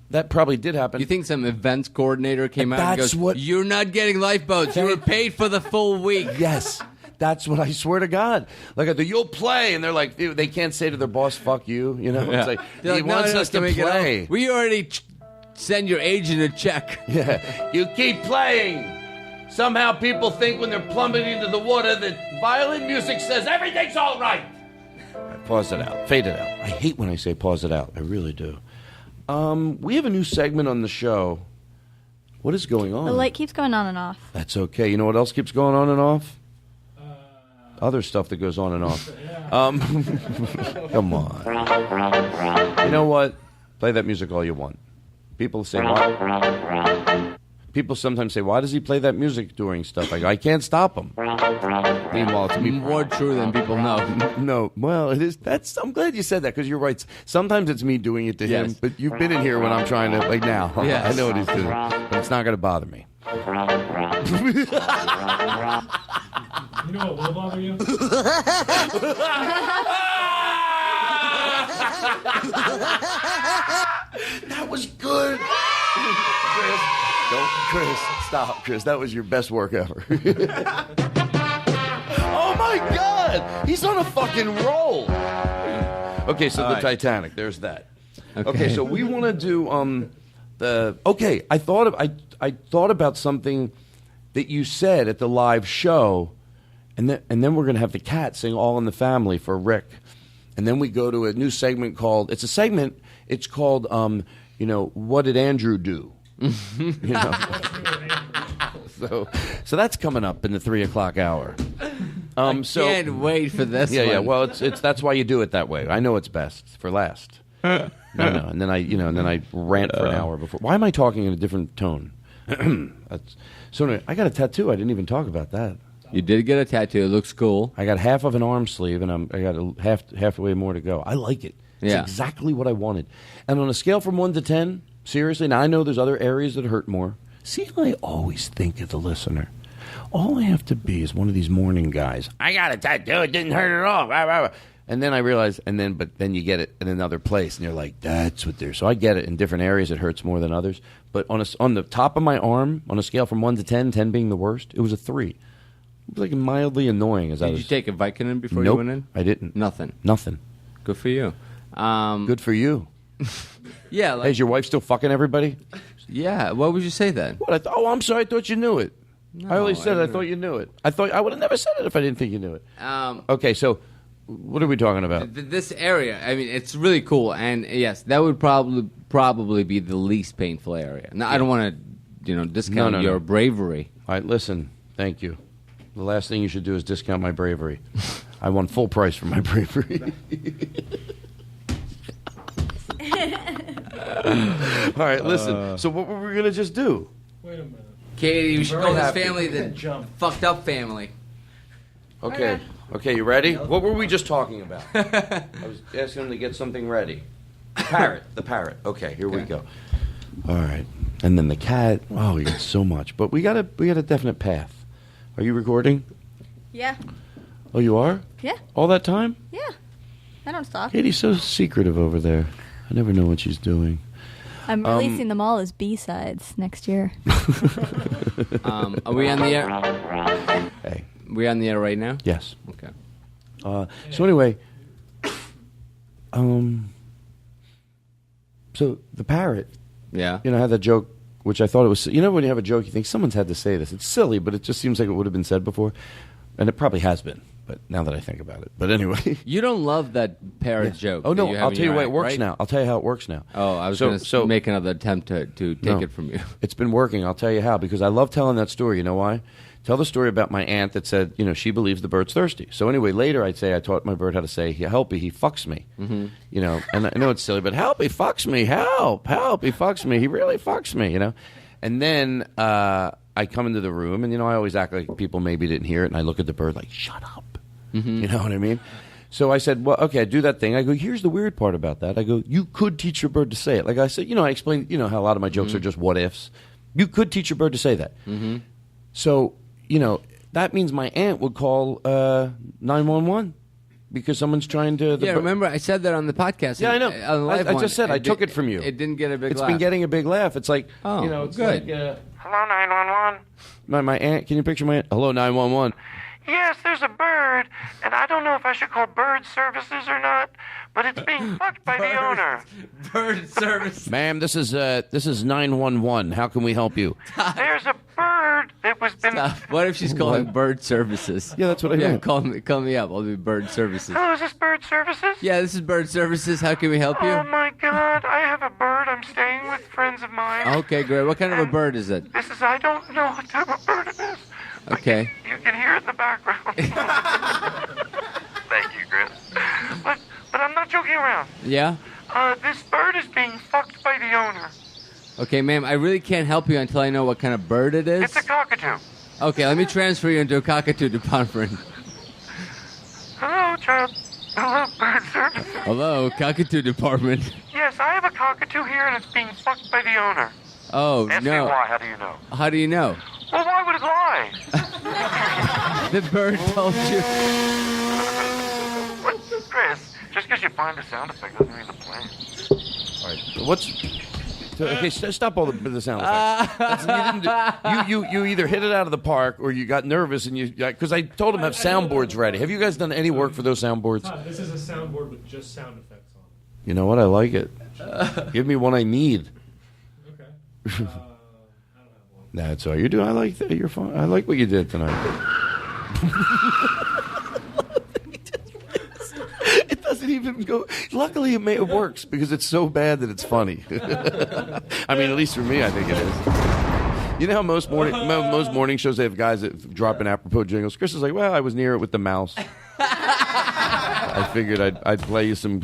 that probably did happen. You think some events coordinator came out and that's goes, what- "You're not getting lifeboats. You were paid for the full week." Yes. That's what I swear to God. Like, you'll play, and they're like, they can't say to their boss, "Fuck you," you know. Yeah. It's like They're he like, wants no, us to can we get play. out? We already send your agent a check. Yeah, you keep playing. Somehow people think when they're plummeting into the water that violin music says everything's all right. Pause it out. Fade it out. I hate when I say pause it out. I really do. We have a new segment on the show. What is going on? The light keeps going on and off. That's okay. You know what else keeps going on and off? Other stuff that goes on and off. Come on. You know what? Play that music all you want. People say, why? People sometimes say, why does he play that music during stuff? I go, I can't stop him. Meanwhile, it's me. More true than people know. No, well, it is. I'm glad you said that because you're right. Sometimes it's me doing it to him, but you've been in here when I'm trying to, like now. Yes. I know what he's doing, but it's not going to bother me. You know what will bother you? That was good. Chris, don't, Chris, stop, Chris. That was your best work ever. Oh my God, he's on a fucking roll. Okay, so All the right. Titanic. There's that. Okay. Okay, so we want to do the. Okay, I thought about something that you said at the live show, and then we're gonna have the cat sing "All in the Family" for Rick, and then we go to a new segment called. It's a segment. It's called what did Andrew do? You know. So that's coming up in the 3:00 hour. Can't wait for this. Yeah, one. yeah. Well, it's that's why you do it that way. I know it's best for last. No, and then I rant for an hour before. Why am I talking in a different tone? So anyway, I got a tattoo. I didn't even talk about that. You did get a tattoo. It looks cool. I got half of an arm sleeve, and I got halfway more to go. I like it. It's Yeah. exactly what I wanted. And on a scale from 1 to 10, seriously, now I know there's other areas that hurt more. See how I always think of the listener. All I have to be is one of these morning guys. I got a tattoo. It didn't hurt at all. Rah, rah, rah. And then I realize, but then you get it in another place, and you're like, that's what they're. So I get it in different areas. It hurts more than others. But on the top of my arm, on a scale from 1 to 10, 10 being the worst, it was a 3. It was like mildly annoying. Did you take a Vicodin before Nope, you went in? I didn't. Nothing. Good for you. Good for you. Yeah. Hey, is your wife still fucking everybody? Yeah. What would you say then? What? I'm sorry. I thought you knew it. No, I only said I didn't. thought you knew it. I thought I would have never said it if I didn't think you knew it. Um, Okay, so what are we talking about? This area, I mean, it's really cool, and yes, that would probably be the least painful area. Now, I don't want to, discount No. your bravery. All right, listen. Thank you. The last thing you should do is discount my bravery. I want full price for my bravery. All right, listen. So what were we gonna just do? Wait a minute. Katie, you should Very go this happy. family, the fucked up family. Okay. Okay, you ready? What were we just talking about? I was asking him to get something ready. The parrot. Okay, here we go. All right. And then the cat. Oh, we got so much. But we got a definite path. Are you recording? Yeah. Oh, you are? Yeah. All that time? Yeah. I don't stop. Katie's so secretive over there. I never know what she's doing. I'm releasing them all as B-sides next year. Are we on the air? Hey. We on the air right now? Yes. Okay. So anyway, so the parrot. Yeah. Had that joke, which I thought it was. When you have a joke, you think someone's had to say this. It's silly, but it just seems like it would have been said before, and it probably has been. But now that I think about it, but anyway, You don't love that parrot joke. Oh that no! you have I'll in tell you your why it act, works right? now. I'll tell you how it works now. Oh, I was going to make another attempt to take No. it from you. It's been working. I'll tell you how, because I love telling that story. You know why? Tell the story about my aunt that said, she believes the bird's thirsty. So anyway, later I'd say I taught my bird how to say, "Help, he fucks me." Mhm. And I know it's silly, but help, he fucks me. Help, he fucks me. He really fucks me. And then I come into the room, and I always act like people maybe didn't hear it, and I look at the bird like, "Shut up." Mhm. You know what I mean? So I said, well, okay, I do that thing. I go, here's the weird part about that. I go, you could teach your bird to say it. Like I said, I explained, how a lot of my jokes are just what ifs. You could teach your bird to say that. Mm-hmm. So, that means my aunt would call 911 because someone's trying to. Remember I said that on the podcast. Yeah, I know. On the live I one. just said I took it from you. It didn't get a big It's laugh. been getting a big laugh. It's like, it's good. Hello, 911. My aunt, can you picture my aunt? Hello, 911. Yes, there's a bird, and I don't know if I should call bird services or not, but it's being fucked by the owner. Bird service. Ma'am, this is 911. How can we help you? There's a bird that was been... What if she's calling bird services? Yeah, that's what I meant. Call me up. I'll do bird services. Hello, is this bird services? Yeah, this is bird services. How can we help you? Oh, my God. I have a bird. I'm staying with friends of mine. Okay, great. What kind of a bird is it? I don't know what type of bird it is. Okay. You can hear it in the background. Thank you, Chris. But I'm not joking around. Yeah? This bird is being fucked by the owner. Okay, ma'am, I really can't help you until I know what kind of bird it is. It's a cockatoo. Okay, let me transfer you into a cockatoo department. Hello, child. Hello, bird services. Hello, cockatoo department. Yes, I have a cockatoo here, and it's being fucked by the owner. Oh, Ask me no. why. How do you know? How do you know? Well, why would it lie? The bird told you. What, Chris? Just because you find a sound effect doesn't mean the plan. All right. Okay, stop all the sound effects. You either hit it out of the park or you got nervous and because I told him have soundboards ready. Have you guys done any work for those soundboards? Todd, this is a soundboard with just sound effects on it. You know what? I like it. Give me one I need. Okay. That's all you're doing. I like that. You're fine. I like what you did tonight. It doesn't even go. Luckily, it works because it's so bad that it's funny. I mean, at least for me, I think it is. You know how most morning shows they have guys that drop in apropos jingles. Chris is like, well, I was near it with the mouse. I figured I'd play you some.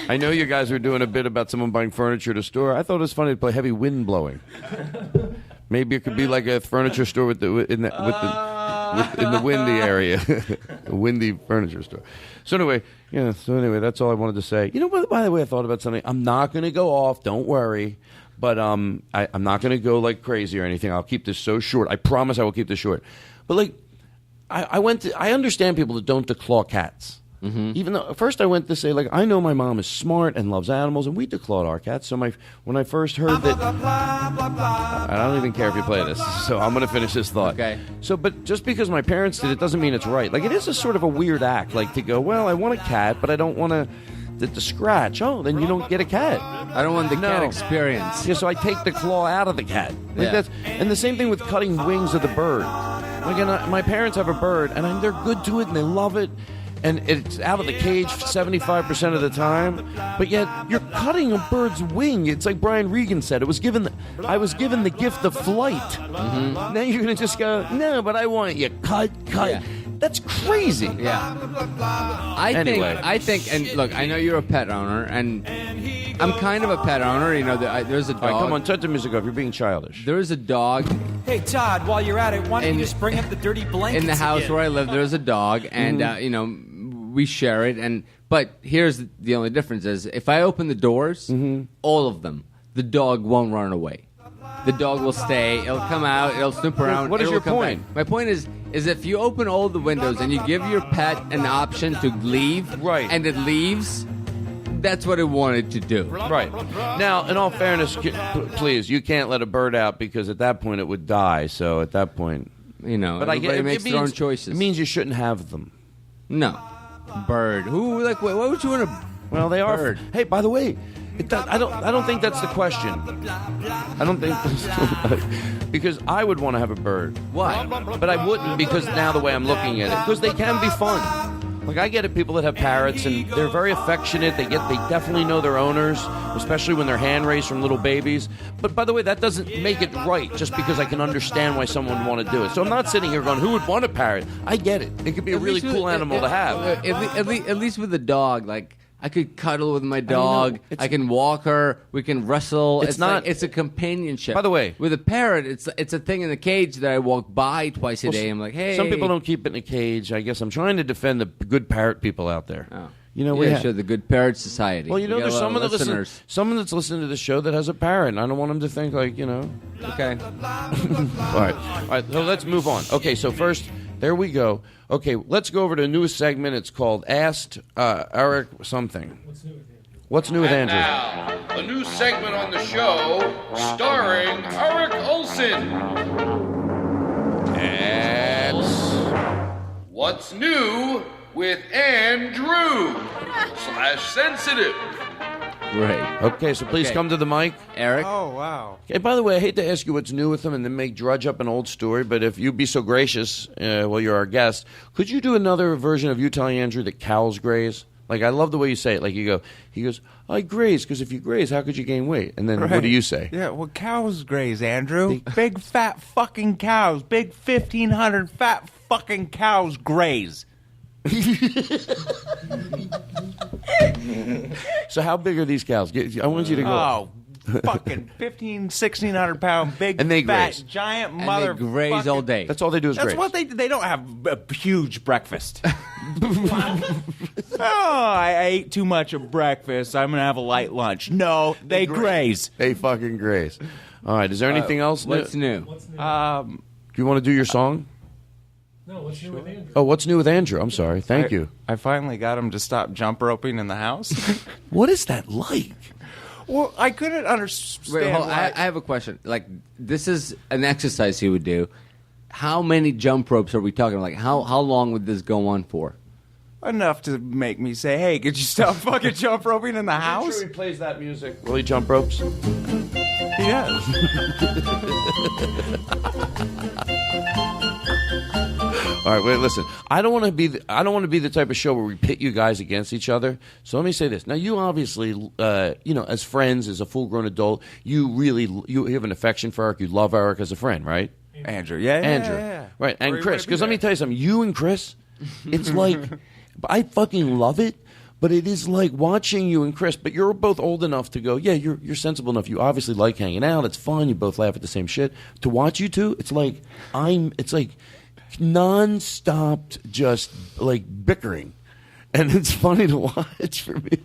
I know you guys were doing a bit about someone buying furniture at a store. I thought it was funny to play heavy wind blowing. Maybe it could be like a furniture store in the windy area, a windy furniture store. So anyway, that's all I wanted to say. You know what? By the way, I thought about something. I'm not going to go off. Don't worry. But I'm not going to go like crazy or anything. I'll keep this so short. I promise I will keep this short. But like, I understand people that don't declaw cats. Mm-hmm. Even though first I went to say, like, I know my mom is smart and loves animals, and we declawed our cats. So when I first heard that, I don't even care if you play this. So I'm going to finish this thought. Okay. So, but just because my parents did it doesn't mean it's right. Like, it is a sort of a weird act, like to go, well, I want a cat, but I don't want to scratch. Oh, then you don't get a cat. I don't want the cat experience. Yeah, so I take the claw out of the cat. Like and the same thing with cutting wings of the bird. Like, my parents have a bird, and they're good to it, and they love it. And it's out of the cage 75% of the time, but yet you're cutting a bird's wing. It's like Brian Regan said. I was given the gift of flight. Mm-hmm. Now you're going to just go, no, but I want you cut. Yeah. That's crazy. Yeah. I think, and look, I know you're a pet owner, and I'm kind of a pet owner. You know, there's a dog. All right, come on, turn the music off. You're being childish. There is a dog. Hey, Todd, while you're at it, why don't you just bring up the dirty blankets in the house again? where I live, there's a dog, and we share it. But here's the only difference is if I open the doors, all of them, the dog won't run away. The dog will stay. It'll come out. It'll snoop around. What is your point? My point is if you open all the windows and you give your pet an option to leave, right, and it leaves, that's what it wanted to do. Right. Now, in all fairness, please, you can't let a bird out because at that point it would die. So at that point, but everybody makes their own choices. It means you shouldn't have them. No. Bird. Who? Like? Why would you want a? Well, they bird? are. Hey, by the way, I don't think that's the question. I don't think because I would want to have a bird. Why? But I wouldn't because now the way I'm looking at it, because they can be fun. Like, I get it, people that have parrots, and they're very affectionate. They definitely know their owners, especially when they're hand raised from little babies. But by the way, that doesn't make it right just because I can understand why someone would want to do it. So I'm not sitting here going, who would want a parrot? I get it. It could be a really cool animal to have. At least with a dog, like I could cuddle with my dog. I can walk her. We can wrestle. It's not- it's a companionship. By the way- with a parrot, it's a thing in the cage that I walk by twice a day. I'm like, hey. Some people don't keep it in a cage. I guess I'm trying to defend the good parrot people out there. Oh. You know, we yeah, have, sure, the Good Parrot Society. well, you know, We got there's a lot someone of listeners. that's listening to the show that has a parrot. And I don't want them to think like, you know. Okay. All right. So let's move on. Okay, so first, there we go. Okay, let's go over to a newest segment. It's called Asked Eric Something. What's new with And Andrew? now, a new segment on the show starring Eric Olson. It's What's New with Andrew /sensitive. Right. Okay, so please come to the mic. Eric. Oh, wow. Okay, by the way, I hate to ask you what's new with him and then make drudge up an old story, but if you'd be so gracious, while you're our guest, could you do another version of you telling Andrew that cows graze? Like, I love the way you say it. Like, he goes, I graze, because if you graze, how could you gain weight? And then what do you say? Yeah, well, cows graze, Andrew. Big, fat fucking cows. Big 1,500 fat fucking cows graze. So how big are these cows? I want you to go. Oh, fucking 1,600 pound big, And they fat, graze. giant And mother. they graze all day. That's all they do is That's graze. what they don't have a huge breakfast. I ate too much of breakfast. I'm gonna have a light lunch. No, they graze. They fucking graze. All right. Is there anything else? What's new? Do you want to do your song? No, what's new with Andrew? Oh, what's new with Andrew? I'm sorry. Thank you. I finally got him to stop jump roping in the house. What is that like? Well, I couldn't understand. Wait, hold on. why- I have a question. Like, this is an exercise he would do. How many jump ropes are we talking? Like, how long would this go on for? Enough to make me say, "Hey, could you stop fucking jump roping in the house?" Sure he plays that music. Will he jump ropes? He does. All right, wait. Listen, I don't want to be the type of show where we pit you guys against each other. So let me say this. Now, you obviously, as friends, as a full-grown adult, you have an affection for Eric. You love Eric as a friend, right? Andrew, yeah, Andrew, yeah. right? And Or you Chris, wanna be because let me there. tell you something. You and Chris, it's like, I fucking love it. But it is like watching you and Chris. But you're both old enough to go, yeah, you're sensible enough. You obviously like hanging out. It's fun. You both laugh at the same shit. To watch you two, it's like non-stop, just like bickering, and it's funny to watch for me.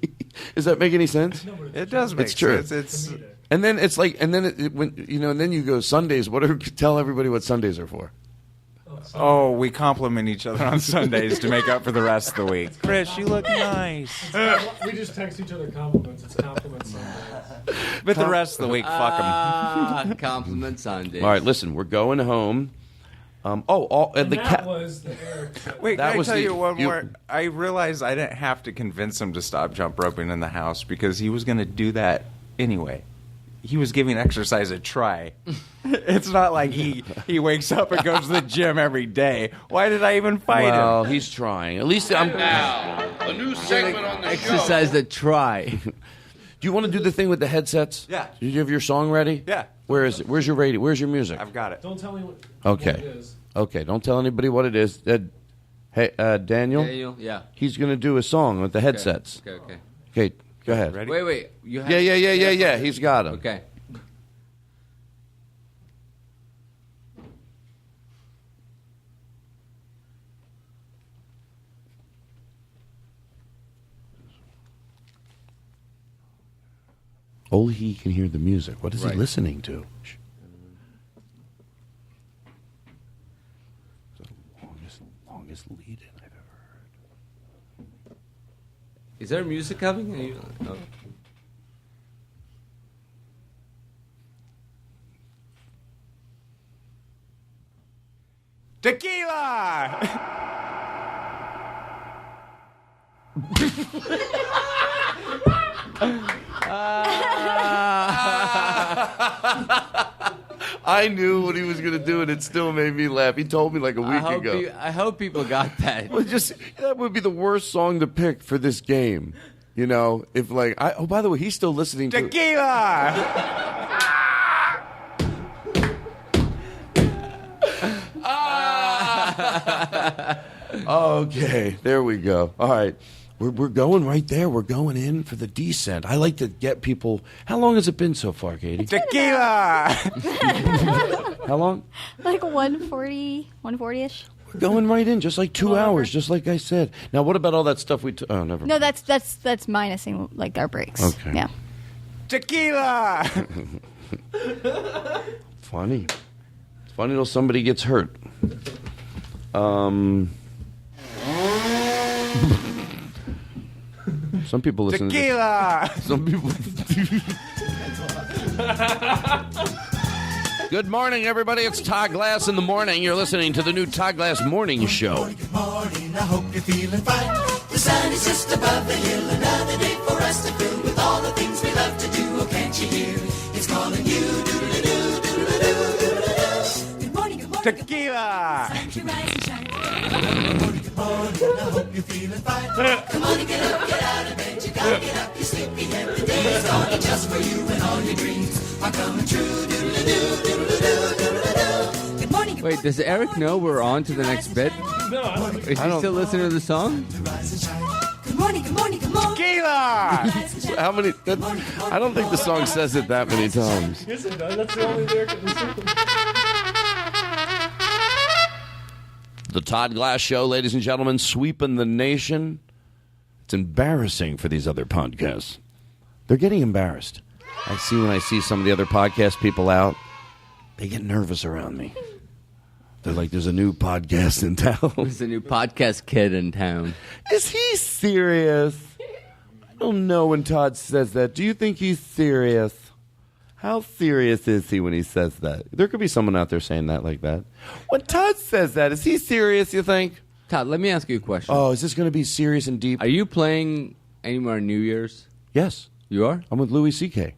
Does that make any sense? It does make It's true. sense. It's And then it's like, and then and then you go Sundays. Tell everybody what Sundays are for. we compliment each other on Sundays to make up for the rest of the week. Chris, you look nice. We just text each other compliments. It's compliments Sundays. But the rest of the week, fuck them. Compliment Sunday. All right, listen, we're going home. And the that cat. was the Eric. Wait, That can I was tell the- you one you- more? I realized I didn't have to convince him to stop jump roping in the house because he was going to do that anyway. He was giving exercise a try. It's not like he wakes up and goes to the gym every day. Why did I even fight Well, him? he's trying. At least I'm. Now, a new segment on the Exercise show. that try. Do you want to do the thing with the headsets? Yeah. Did you have your song ready? Yeah. Where is it? Where's your radio? Where's your music? I've got it. Don't tell me what Okay. it is. Okay. Don't tell anybody what it is. Hey, Daniel. Daniel, yeah. He's going to do a song with the headsets. Okay. Okay. Go ahead. Ready? Wait. You have Yeah. He's got them. Okay. Only he can hear the music. What is Right. he listening to? It's the longest lead-in I've ever heard. Is there music coming? Are you, oh. Tequila! I knew what he was going to do, and it still made me laugh. He told me like a week ago. I hope people got that. Well, that would be the worst song to pick for this game. You know, if like, oh, by the way, he's still listening to Tequila! Okay, there we go. All right. We're going right there. We're going in for the descent. I like to get people. How long has it been so far, Katie? Tequila! How long? Like 140-ish. We're going right in, just like 2 hours, just like I said. Now, what about all that stuff we... oh, never No, mind. that's minusing like our breaks. Okay. Yeah. Tequila! Funny. It's funny till somebody gets hurt. Some people listen Tequila! to this. Some people... Good morning, everybody. It's Todd Glass in the morning. You're listening to the new Todd Glass Morning Show. Good morning, I hope you're feeling fine. The sun is just above the hill, another day for us to fill with all the things we love to do. Oh, can't you hear? It's calling you. Doodle-doo, doodle-doo, doodle-doo. Good morning, good morning. Tequila! Good morning, I hope you're feeling fine. Come on and get up, get out of bed. You gotta get up, you're sleepy head. The day is gone just for you and all your dreams are coming true. Doodle-doo, doodle-doo, doodle-doo. Good morning, good Wait, does Eric know we're on to the next bit? No, I don't Is he still listening to the song? Good morning, good morning, good morning. Tequila! How many... I don't think the song says it that many times. Yes, it does. That's the only lyric in the song. The Todd Glass Show, ladies and gentlemen, sweeping the nation. It's embarrassing for these other podcasts. They're getting embarrassed. I see when I see some of the other podcast people out, they get nervous around me. They're like, there's a new podcast in town. There's a new podcast kid in town. Is he serious? I don't know when Todd says that. Do you think he's serious? How serious is he when he says that? There could be someone out there saying that like that. When Todd says that, is he serious, you think? Todd, let me ask you a question. Oh, is this going to be serious and deep? Are you playing anywhere on New Year's? Yes. You are? I'm with Louis C.K.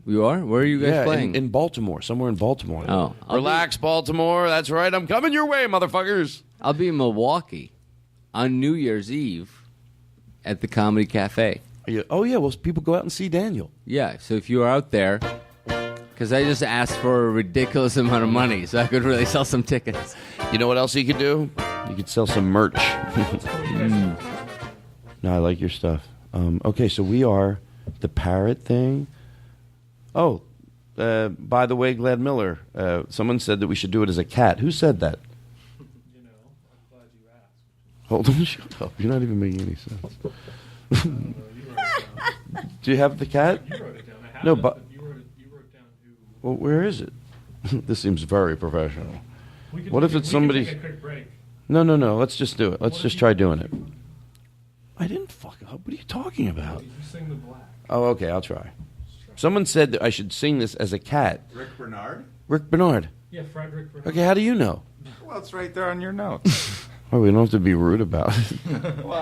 You are? Where are you guys playing? In Baltimore. Somewhere in Baltimore. Oh. Relax, Baltimore. That's right. I'm coming your way, motherfuckers. I'll be in Milwaukee on New Year's Eve at the Comedy Cafe. Oh, yeah. Well, people go out and see Daniel. Yeah, so if you are out there, because I just asked for a ridiculous amount of money, so I could really sell some tickets. You know what else you could do? You could sell some merch. No, I like your stuff. Okay, so we are the parrot thing. Oh, by the way, Glad Miller, someone said that we should do it as a cat. Who said that? You know, I'm glad you asked. Hold on, shut up. You're not even making any sense. Do you have the cat? You wrote it down. I have No, it, but you wrote down who. well, where is it? This seems very professional. We can What if take a- it's we can somebody's? take a quick break. No. Let's just do it. Let's just try doing it. I didn't fuck up. What are you talking about? You sing the black. Oh, okay. I'll try. Someone said that I should sing this as a cat. Rick Bernard? Rick Bernard. Yeah, Frederick Bernard. Okay, how do you know? Well, it's right there on your notes. Oh, we don't have to be rude about it.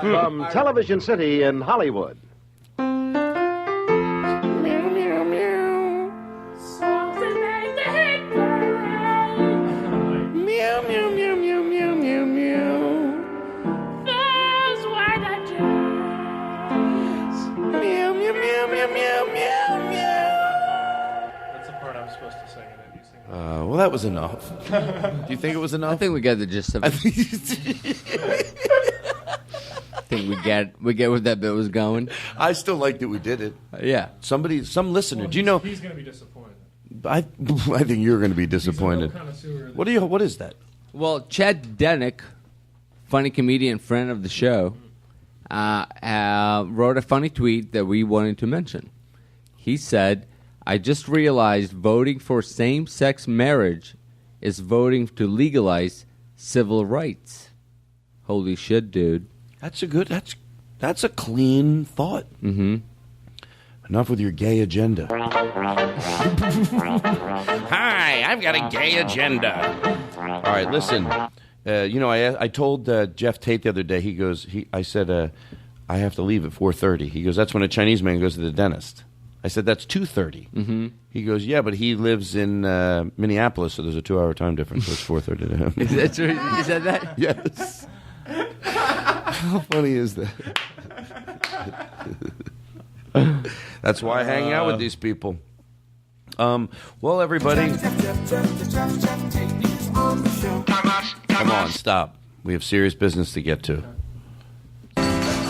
From Television City in Hollywood. Meow, meow, meow, meow, meow, meow, meow. Those were the days. Meow, meow, meow, meow, meow, meow, meow. That's the part I'm supposed to sing, and then you sing. Well, that was enough. Do you think it was enough? I think we got the gist of it. I think we get where that bit was going. I still like that we did it. Yeah. Some listener. Do you know? He's going to be disappointed. I think you're going to be disappointed. What is that? Well, Chad Denick, funny comedian, friend of the show, wrote a funny tweet that we wanted to mention. He said, "I just realized voting for same-sex marriage is voting to legalize civil rights." Holy shit, dude! That's a clean thought. Mm-hmm. Enough with your gay agenda. Hi, I've got a gay agenda. All right, listen. I told Jeff Tate the other day. He goes. I said, I have to leave at 4:30. He goes, that's when a Chinese man goes to the dentist. I said, that's 2:30. Mm-hmm. He goes, yeah, but he lives in Minneapolis, so there's a 2-hour time difference. So it's 4:30 to him. Is that true? You said that? Yes. How funny is that? That's why I hang out with these people. Well, everybody. Come on, stop. We have serious business to get to.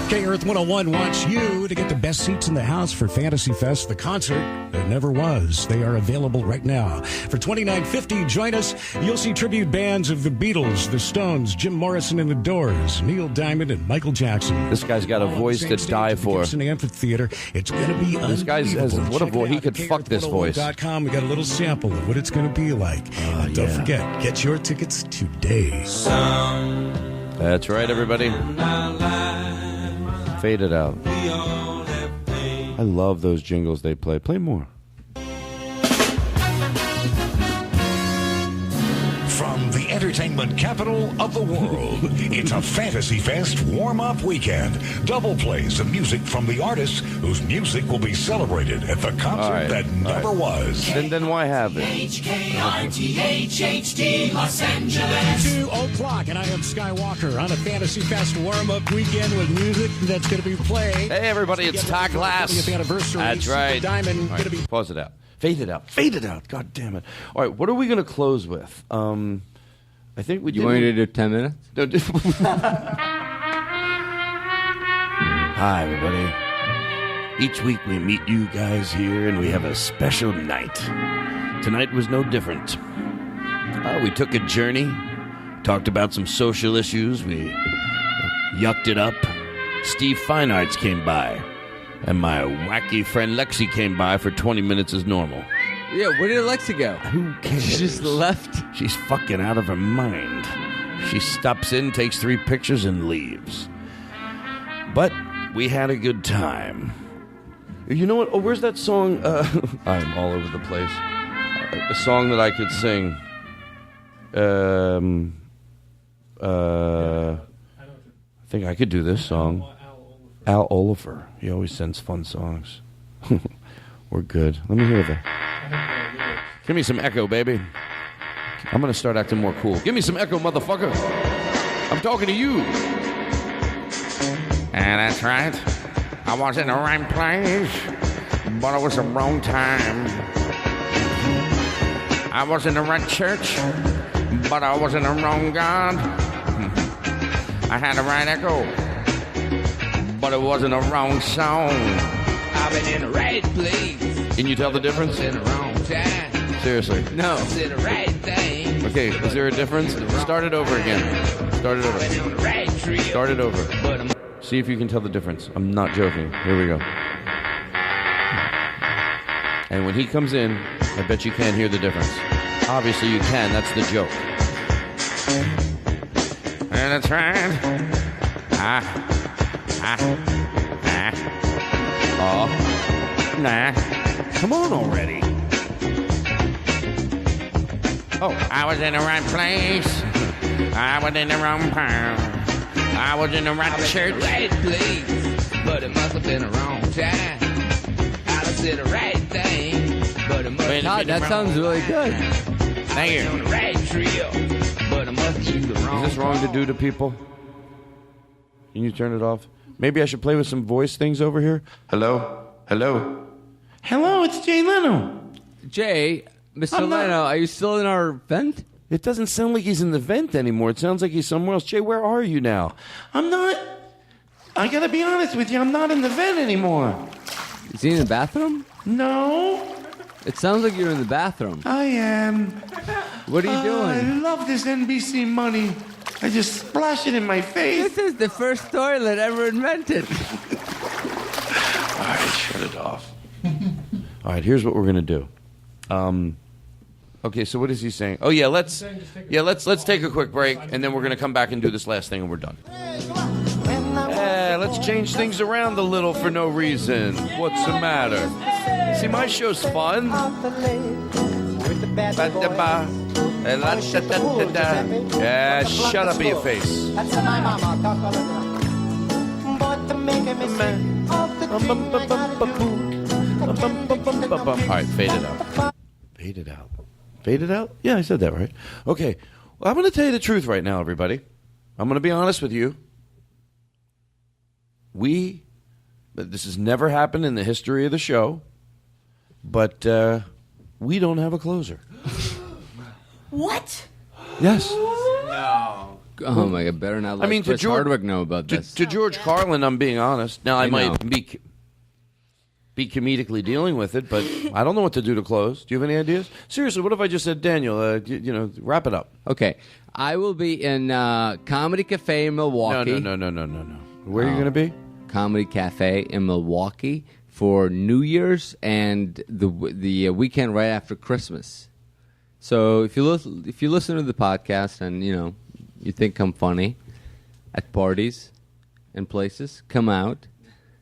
K Earth 101 wants you to get the best seats in the house for Fantasy Fest, the concert that never was. They are available right now. For $29.50, join us. You'll see tribute bands of the Beatles, the Stones, Jim Morrison and the Doors, Neil Diamond, and Michael Jackson. This guy's got a voice to die for. In the amphitheater. It's going to be This guy has what a voice. He could fuck this voice. KRF101.com. We got a little sample of what it's going to be like. And don't forget, get your tickets today. That's right, everybody. Fade it out. I love those jingles they play. Play more. From the entertainment capital of the world, it's a Fantasy Fest warm-up weekend. Double plays of music from the artists whose music will be celebrated at the concert that never was. Then why have it? HKRTHHD Los Angeles. 2 o'clock, and I am Skywalker on a Fantasy Fest warm-up weekend with music that's going to be played. Hey, everybody, it's Todd Glass. That's right. Diamond All right, pause it out. Fade it out. Fade it out. God damn it. All right, what are we going to close with? I think we. You want me to do 10 minutes? No, Hi, everybody. Each week we meet you guys here, and we have a special night. Tonight was no different. We took a journey, talked about some social issues. We yucked it up. Steve Fine Arts came by. And my wacky friend Lexi came by for 20 minutes as normal. Yeah, where did Lexi go? Who cares? She just left. She's fucking out of her mind. She stops in, takes 3 pictures, and leaves. But we had a good time. You know what? Oh, where's that song? I'm all over the place. A song that I could sing. I think I could do this song. Al Oliver. He always sends fun songs. We're good. Let me hear that. Give me some echo, baby. I'm going to start acting more cool. Give me some echo, motherfucker. I'm talking to you. And that's right. I was in the right place, but it was the wrong time. I was in the right church, but I was in the wrong God. I had the right echo, but it wasn't a wrong song. I've been in the right place. Can you tell the difference? In the wrong time. Seriously. No. I did the right thing. Okay, is there a difference? Start it over again. Start it over. Start it over. See if you can tell the difference. I'm not joking. Here we go. And when he comes in, I bet you can't hear the difference. Obviously you can. That's the joke. And that's right. Oh. Nah. Come on already. Oh, I was in the right place. I was in the wrong town. I was in the right church. Right place, but it must have been the wrong time. I did the right thing, but it must have been Todd, that sounds really good. Thank you. on the right trail, but it must have been the wrong. Is this wrong to do to people? Can you turn it off? Maybe I should play with some voice things over here. Hello? Hello? Hello, it's Jay Leno. Jay, Mr. Leno, are you still in our vent? It doesn't sound like he's in the vent anymore. It sounds like he's somewhere else. Jay, where are you now? I'm not. I gotta be honest with you. I'm not in the vent anymore. Is he in the bathroom? No. It sounds like you're in the bathroom. I am. What are you doing? I love this NBC money. I just splash it in my face. This is the first toilet ever invented. All right, shut it off. All right, here's what we're gonna do. Okay, so what is he saying? Oh yeah, let's take a quick break, and then we're gonna come back and do this last thing, and we're done. Let's change things around a little for no reason. What's the matter? See, my show's fun. Yeah, shut up in your face. That's my mama talk a little. But to make a mistake of the All right, fade it out. Fade it out. Fade it out? Yeah, I said that right. Okay, well, I'm going to tell you the truth right now, everybody. I'm going to be honest with you. This has never happened in the history of the show, but we don't have a closer. What? Yes. No. Oh my God! Better not let I mean, Chris Hardwick know about this. To George Carlin, I'm being honest. Now, I know. might be comedically dealing with it, but I don't know what to do to close. Do you have any ideas? Seriously, what if I just said, Daniel, wrap it up? Okay. I will be in Comedy Cafe in Milwaukee. No. Where are you going to be? Comedy Cafe in Milwaukee for New Year's and the weekend right after Christmas. So if you listen to the podcast and you think I'm funny at parties and places, come out.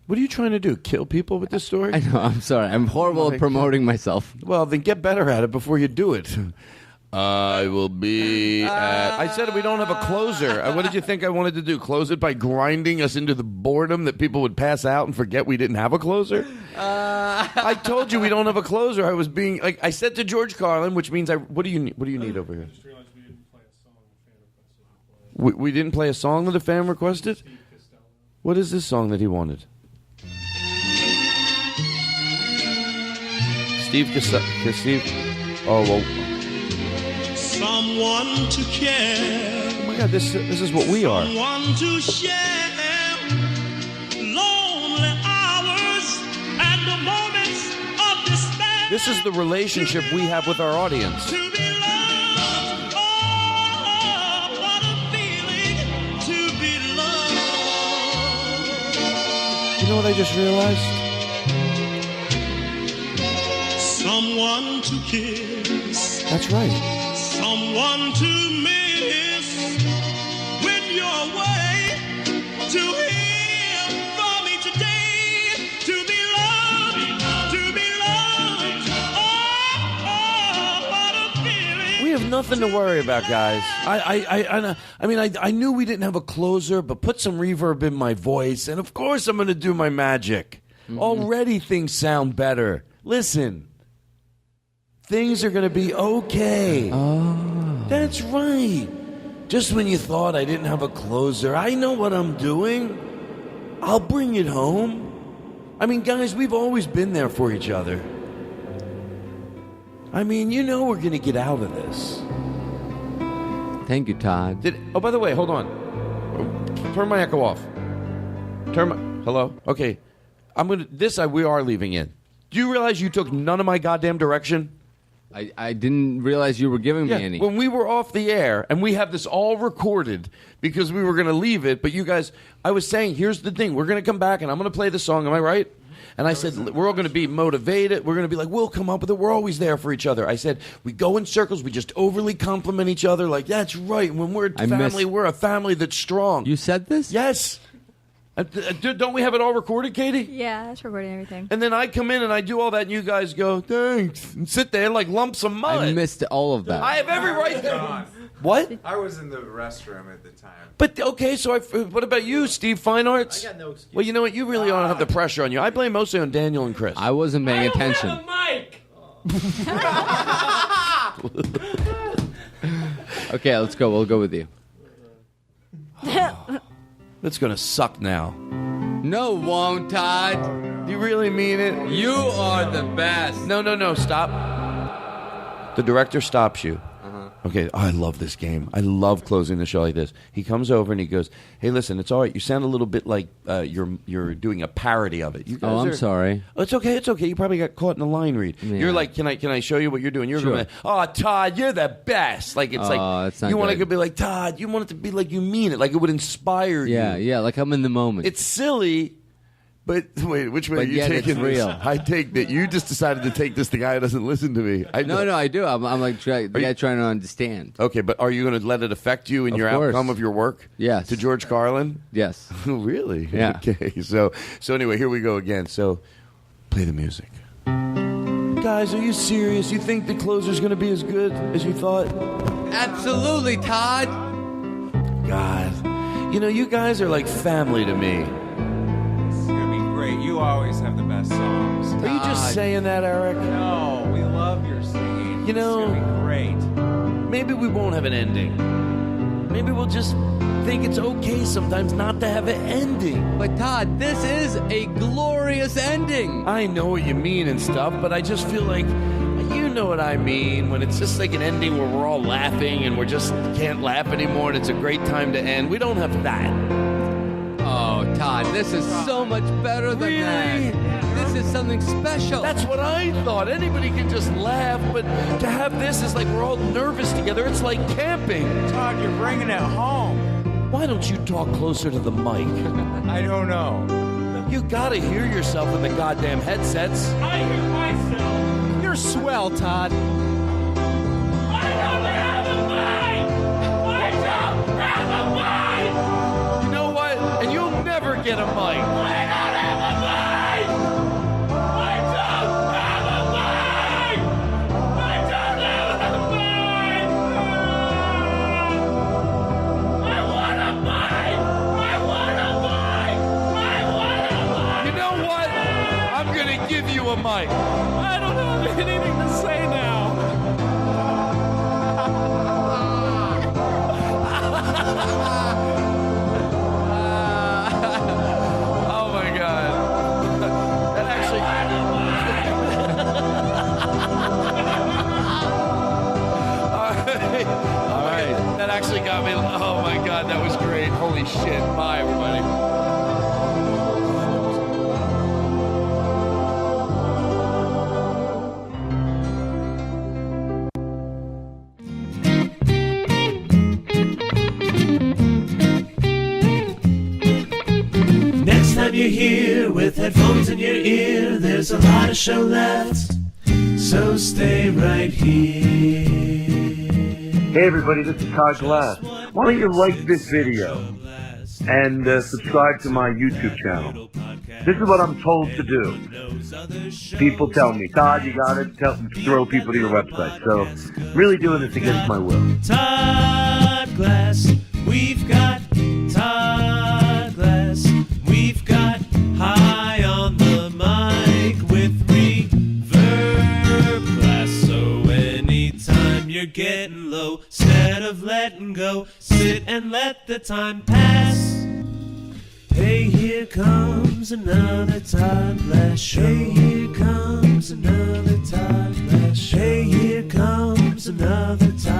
What are you trying to do? Kill people with this story? I know. I'm sorry. I'm horrible at promoting myself. Well, then get better at it before you do it. I will be at... I said we don't have a closer. What did you think I wanted to do? Close it by grinding us into the boredom that people would pass out and forget we didn't have a closer? I told you we don't have a closer. I was being... I said to George Carlin, which means What do you need over here? We didn't play a song that a fan requested? What is this song that he wanted? Steve Steve. Oh, well. Someone to care. Oh my God, this is what we are. Someone to share lonely hours and the moments of despair. This is the relationship we have with our audience. To be loved. Oh, what a feeling to be loved. You know what I just realized? Someone to kiss. That's right. Someone to miss when you're away. To hear from me today. To be loved. To be loved. Oh, what a feeling. We have nothing to worry about, guys. I knew we didn't have a closer, but put some reverb in my voice, and of course I'm going to do my magic. Already things sound better. Listen. Things are going to be okay. Oh. That's right. Just when you thought I didn't have a closer, I know what I'm doing. I'll bring it home. I mean, guys, we've always been there for each other. I mean, we're going to get out of this. Thank you, Todd. Oh, by the way, hold on. Turn my echo off. Hello? Okay. We are leaving in. Do you realize you took none of my goddamn direction? I didn't realize you were giving me any. When we were off the air, and we have this all recorded because we were going to leave it, but you guys, I was saying, here's the thing. We're going to come back, and I'm going to play the song. Am I right? And I said, we're all going to be motivated. We're going to be like, we'll come up with it. We're always there for each other. I said, we go in circles. We just overly compliment each other. Like, that's right. When we're a family, we're a family that's strong. You said this? Yes. Don't we have it all recorded, Katie? Yeah, that's recording everything. And then I come in and I do all that, and you guys go, thanks, and sit there like lumps of mud. I missed all of that. I have every right to... What? I was in the restroom at the time. But, okay, so what about you, Steve Fine Arts? I got no excuse. Well, you know what? You really don't have the pressure on you. I blame mostly on Daniel and Chris. I wasn't paying attention. Have a mic. Okay, let's go. We'll go with you. It's going to suck now. No, won't, Todd. Do you really mean it? You are the best. No, stop. The director stops you. Okay, I love this game. I love closing the show like this. He comes over and he goes, hey, listen, it's all right. You sound a little bit like you're doing a parody of it. You guys I'm sorry. Oh, it's okay. You probably got caught in a line read. Yeah. You're like, can I show you what you're doing? You're Sure. going, oh, Todd, you're the best. Like, it's that's not you want good. to be like, Todd, you want it to be like you mean it. Like it would inspire you. Yeah, like I'm in the moment. It's silly. But wait, which way But are you yet taking it's this? real. I take that you just decided to take this. The guy who doesn't listen to me. No, I do. I'm like the guy trying to understand. Okay, but are you going to let it affect you in Of your course. outcome of your work? Yes. To George Carlin? Yes. Really? Yeah. Okay. So anyway, here we go again. So play the music. Guys, are you serious? You think the closer's going to be as good as you thought? Absolutely, Todd. God. You guys are like family to me. Great. You always have the best songs. Are you just saying that, Eric? No, we love your singing. It's gonna be great. Maybe we won't have an ending. Maybe we'll just think it's okay sometimes not to have an ending. But Todd, this is a glorious ending. I know what you mean and stuff, but I just feel like, know what I mean. When it's just like an ending where we're all laughing and we're just can't laugh anymore and it's a great time to end. We don't have that. Oh, Todd, this is so much better than that. This is something special. That's what I thought. Anybody can just laugh, but to have this is like we're all nervous together. It's like camping. Todd, you're bringing it home. Why don't you talk closer to the mic? I don't know. You gotta hear yourself in the goddamn headsets. I hear myself. You're swell, Todd. I don't have a mic. I don't have a mic. You know what? And you'll never get a mic. I don't have a mic. I don't have a mic. I don't have a mic. I want a mic. I want a mic. I want a mic. You know what? I'm gonna give you a mic. I don't have anything to say now. Oh my god. That actually All right. That actually got me. Oh my god, that was great. Holy shit. Bye everybody. Next time you're here with headphones in your ear, there's a lot of show left, so stay right here. Hey everybody, this is Todd Glass. Why don't you like this video and subscribe to my YouTube channel? This is what I'm told to do. People tell me, Todd, you gotta throw people to your website. So, really doing this against my will. Todd Glass, we've got Todd Glass. We've got high on the mic with reverb glass. So anytime you're getting low, instead of letting go, sit and let the time pass. Hey, here comes another Todd Glass show. Hey, here comes another Todd Glass show. Hey, here comes another Todd